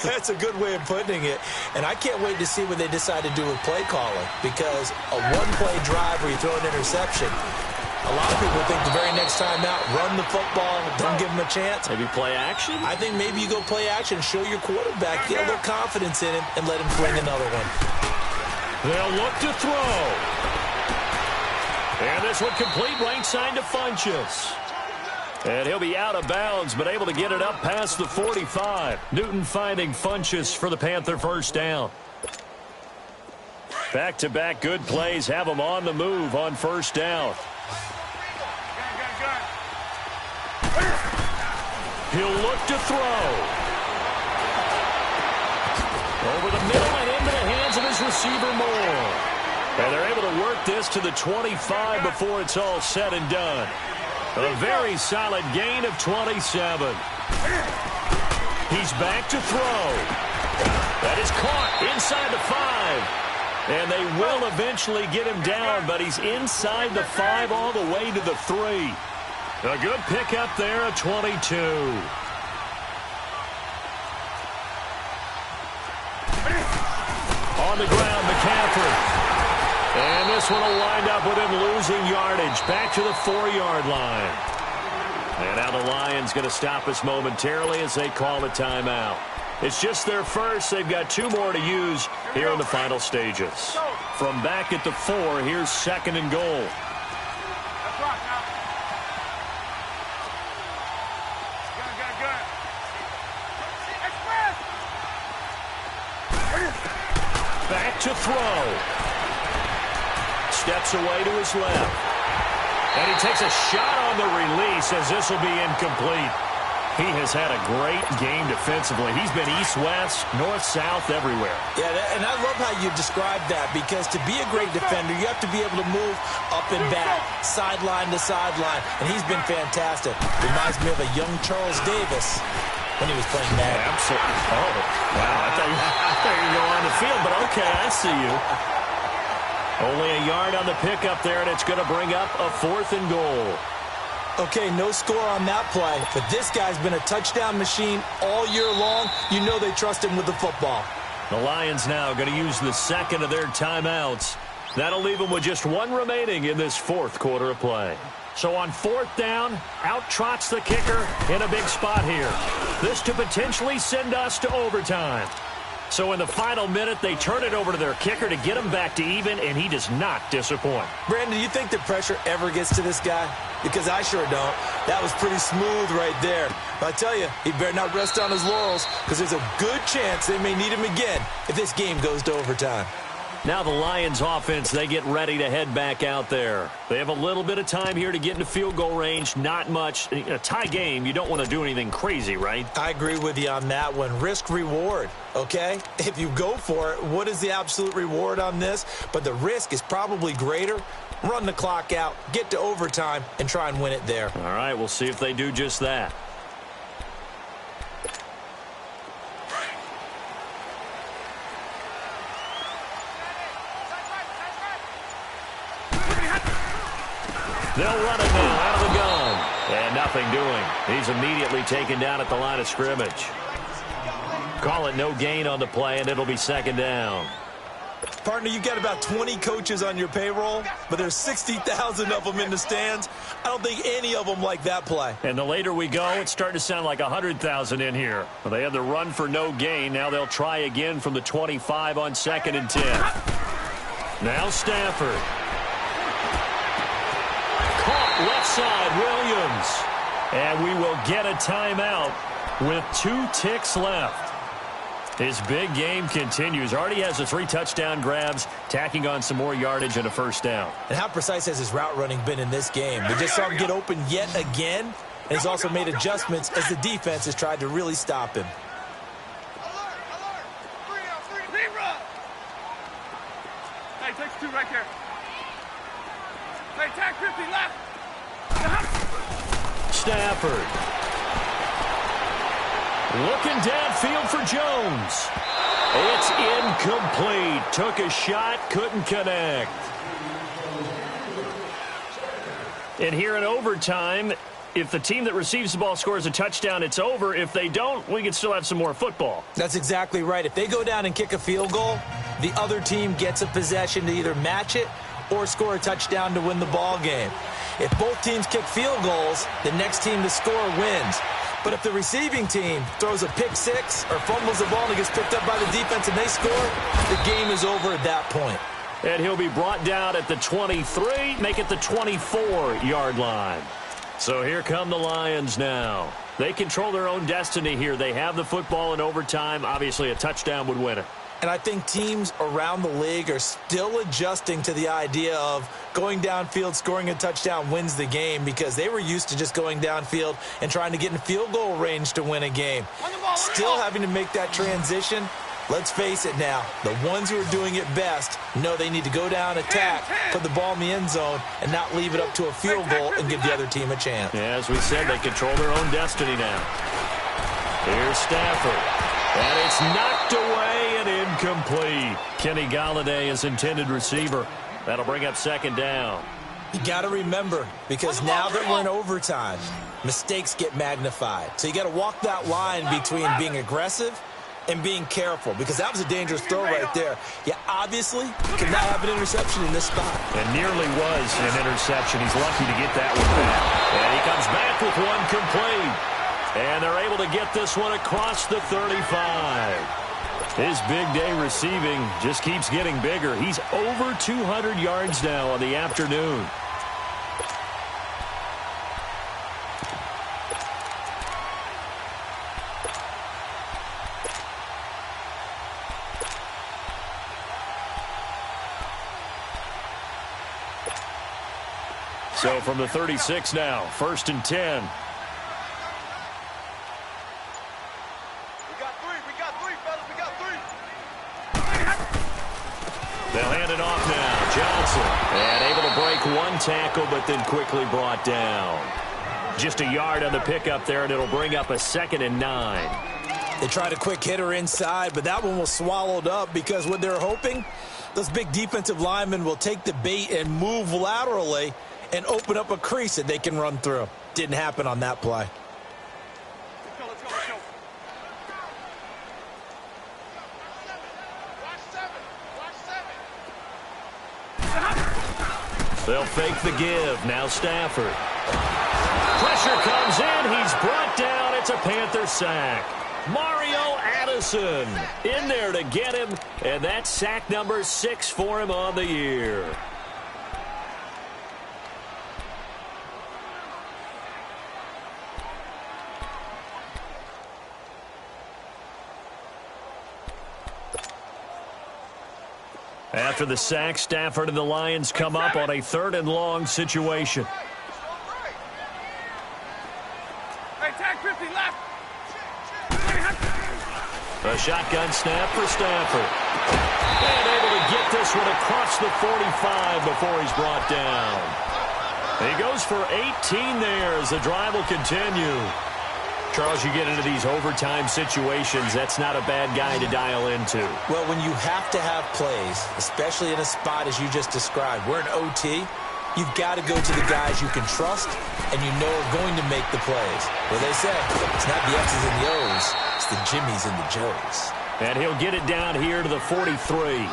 That's a good way of putting it. And I can't wait to see what they decide to do with play calling. Because a 1-play drive where you throw an interception, a lot of people think the very next time out, run the football, don't give him a chance. Maybe play action? I think maybe you go play action, show your quarterback, get a little confidence in him, and let him fling another one. They'll look to throw. And this one complete right side to Funchess. And he'll be out of bounds, but able to get it up past the 45. Newton finding Funchess for the Panther first down. Back-to-back good plays have him on the move on first down. He'll look to throw. Over the middle and into the hands of his receiver Moore. And they're able to work this to the 25 before it's all said and done. A very solid gain of 27. He's back to throw. That is caught inside the 5. And they will eventually get him down, but he's inside the 5 all the way to the 3. A good pickup there, a 22. On the ground, McCaffrey. And this one will wind up with him losing yardage. Back to the 4-yard line. And now the Lions going to stop us momentarily as they call a timeout. It's just their first. They've got 2 more to use here in the final stages. From back at the 4, here's 2nd and goal. Back to throw. Steps away to his left. And he takes a shot on the release as this will be incomplete. He has had a great game defensively. He's been east-west, north-south, everywhere. Yeah, and I love how you described that, because to be a great defender, you have to be able to move up and back, sideline to sideline, and he's been fantastic. Reminds me of a young Charles Davis when he was playing Madden. Yeah, absolutely. Oh, wow. I thought you were going on the field, but okay, I see you. Only a yard on the pickup there, and it's going to bring up a 4th and goal. Okay, no score on that play, but this guy's been a touchdown machine all year long. You know they trust him with the football. The Lions now going to use the 2nd of their timeouts. That'll leave them with just 1 remaining in this 4th quarter of play. So on 4th down, out trots the kicker in a big spot here. This to potentially send us to overtime. So in the final minute, they turn it over to their kicker to get him back to even, and he does not disappoint. Brandon, do you think the pressure ever gets to this guy? Because I sure don't. That was pretty smooth right there. But I tell you, he better not rest on his laurels, because there's a good chance they may need him again if this game goes to overtime. Now the Lions offense, they get ready to head back out there. They have a little bit of time here to get into field goal range, not much. A tie game, you don't want to do anything crazy, right? I agree with you on that one. Risk-reward, okay? If you go for it, what is the absolute reward on this? But the risk is probably greater. Run the clock out, get to overtime, and try and win it there. All right, we'll see if they do just that. They'll run it now out of the gun. And nothing doing. He's immediately taken down at the line of scrimmage. Call it no gain on the play, and it'll be 2nd down. Partner, you've got about 20 coaches on your payroll, but there's 60,000 of them in the stands. I don't think any of them like that play. And the later we go, it's starting to sound like 100,000 in here. Well, they had the run for no gain. Now they'll try again from the 25 on 2nd and 10. Now Stafford. Caught left side, Williams. And we will get a timeout with 2 ticks left. His big game continues. Already has the 3 touchdown grabs, tacking on some more yardage and a 1st down. And how precise has his route running been in this game? We just saw him get open yet again, and he's also made adjustments as the defense has tried to really stop him. Hey, takes 2 right there. Hey, tag 50 left. Stafford. Looking downfield for Jones. It's incomplete. Took a shot, couldn't connect. And here in overtime, if the team that receives the ball scores a touchdown, it's over. If they don't, we can still have some more football. That's exactly right. If they go down and kick a field goal, the other team gets a possession to either match it or score a touchdown to win the ball game. If both teams kick field goals, the next team to score wins. But if the receiving team throws a pick 6 or fumbles the ball and it gets picked up by the defense and they score, the game is over at that point. And he'll be brought down at the 23, make it the 24-yard line. So here come the Lions now. They control their own destiny here. They have the football in overtime. Obviously, a touchdown would win it. And I think teams around the league are still adjusting to the idea of going downfield, scoring a touchdown wins the game, because they were used to just going downfield and trying to get in field goal range to win a game. Still having to make that transition. Let's face it now, the ones who are doing it best know they need to go down, attack, put the ball in the end zone, and not leave it up to a field goal and give the other team a chance. Yeah, as we said, they control their own destiny now. Here's Stafford. And it's knocked away and incomplete. Kenny Golladay is intended receiver. That'll bring up 2nd down. You got to remember, because now that we're in overtime, mistakes get magnified. So you got to walk that line between being aggressive and being careful, because that was a dangerous throw right there. You obviously cannot have an interception in this spot. And nearly was an interception. He's lucky to get that one back. And he comes back with one complete. And they're able to get this one across the 35. His big day receiving just keeps getting bigger. He's over 200 yards now on the afternoon. So from the 36 now, 1st and 10. They'll hand it off now. Johnson. And able to break one tackle, but then quickly brought down. Just a yard on the pickup there, and it'll bring up a 2nd and 9. They tried a quick hitter inside, but that one was swallowed up because what they're hoping, those big defensive linemen will take the bait and move laterally and open up a crease that they can run through. Didn't happen on that play. They'll fake the give. Now Stafford. Pressure comes in. He's brought down. It's a Panther sack. Mario Addison in there to get him. And that's sack number 6 for him on the year. After the sack, Stafford and the Lions come up on a 3rd and long situation. Hey, tag 50 left. A shotgun snap for Stafford. And able to get this one across the 45 before he's brought down. He goes for 18 there as the drive will continue. Charles, you get into these overtime situations, that's not a bad guy to dial into. Well, when you have to have plays, especially in a spot as you just described, we're in OT, you've got to go to the guys you can trust and you know are going to make the plays. Well, they say, it's not the X's and the O's, it's the Jimmies and the Joes. And he'll get it down here to the 43.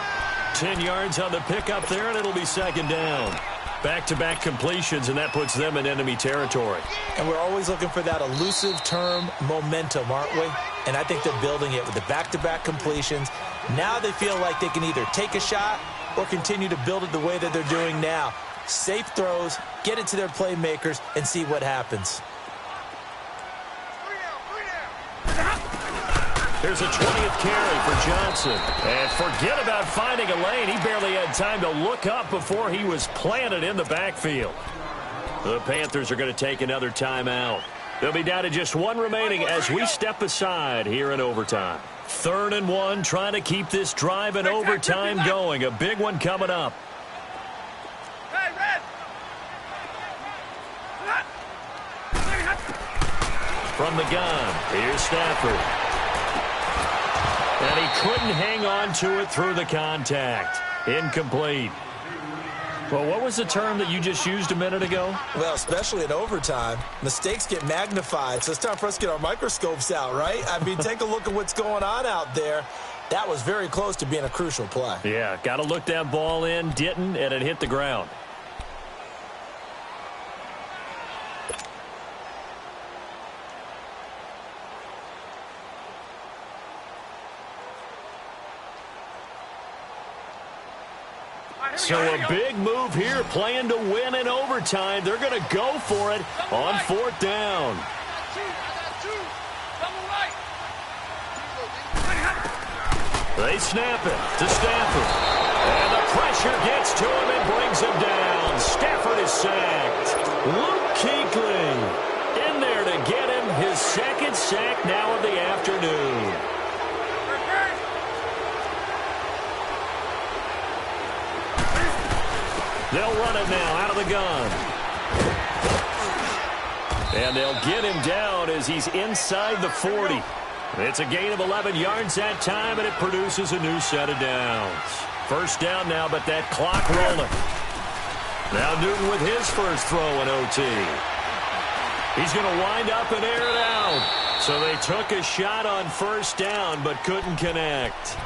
10 yards on the pickup there, and it'll be 2nd down. Back-to-back completions, and that puts them in enemy territory. And we're always looking for that elusive term momentum, aren't we? And I think they're building it with the back-to-back completions. Now they feel like they can either take a shot or continue to build it the way that they're doing now. Safe throws, get it to their playmakers, and see what happens. There's a 20th carry for Johnson. And forget about finding a lane. He barely had time to look up before he was planted in the backfield. The Panthers are going to take another timeout. They'll be down to just one remaining as we step aside here in overtime. 3rd and 1, trying to keep this drive in overtime going. A big one coming up. Hey, Red. From the gun, here's Stafford. And he couldn't hang on to it through the contact. Incomplete. Well, what was the term that you just used a minute ago? Well, especially in overtime, mistakes get magnified, so it's time for us to get our microscopes out, right? I mean, take a look at what's going on out there. That was very close to being a crucial play. Yeah, got to look that ball in, didn't, and it hit the ground. So a big move here, playing to win in overtime. They're going to go for it on 4th down. They snap it to Stafford. And the pressure gets to him and brings him down. Stafford is sacked. Luke Kuechly in there to get him his 2nd sack now of the afternoon. They'll run it now out of the gun. And they'll get him down as he's inside the 40. It's a gain of 11 yards that time, and it produces a new set of downs. 1st down now, but that clock rolling. Now Newton with his first throw in OT. He's going to wind up and air it out. So they took a shot on first down, but couldn't connect.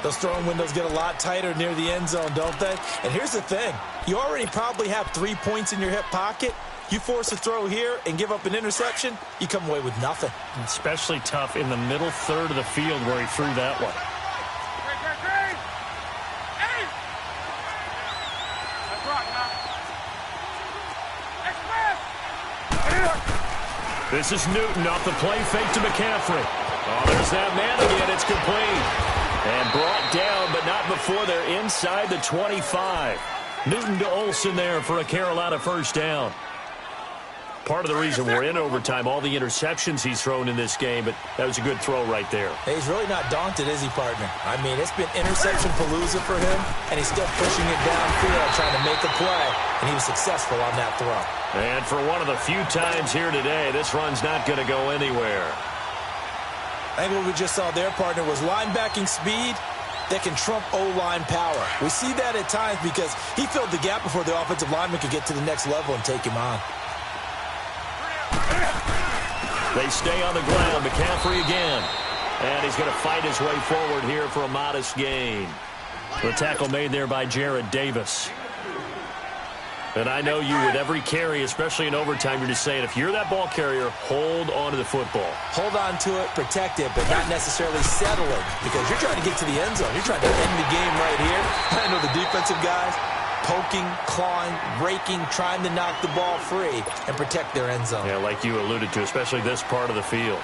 Those throwing windows get a lot tighter near the end zone, don't they? And here's the thing. You already probably have 3 points in your hip pocket. You force a throw here and give up an interception, you come away with nothing. Especially tough in the middle third of the field where he threw that one. This is Newton off the play fake to McCaffrey. Oh, there's that man again. It's complete. And brought down, but not before they're inside the 25. Newton to Olsen there for a Carolina first down. Part of the reason we're in overtime, all the interceptions he's thrown in this game, but that was a good throw right there. Hey, he's really not daunted, is he, partner? I mean, it's been interception palooza for him, and he's still pushing it downfield, trying to make a play, and he was successful on that throw. And for one of the few times here today, this run's not going to go anywhere. I think what we just saw there, partner, was linebacking speed that can trump O-line power. We see that at times because he filled the gap before the offensive lineman could get to the next level and take him on. They stay on the ground. McCaffrey again. And he's going to fight his way forward here for a modest gain. The tackle made there by Jared Davis. And I know you with every carry, especially in overtime, you're just saying if you're that ball carrier, hold on to the football. Hold on to it, protect it, but not necessarily settle it because you're trying to get to the end zone. You're trying to end the game right here. I know the defensive guys poking, clawing, raking, trying to knock the ball free and protect their end zone. Yeah, like you alluded to, especially this part of the field.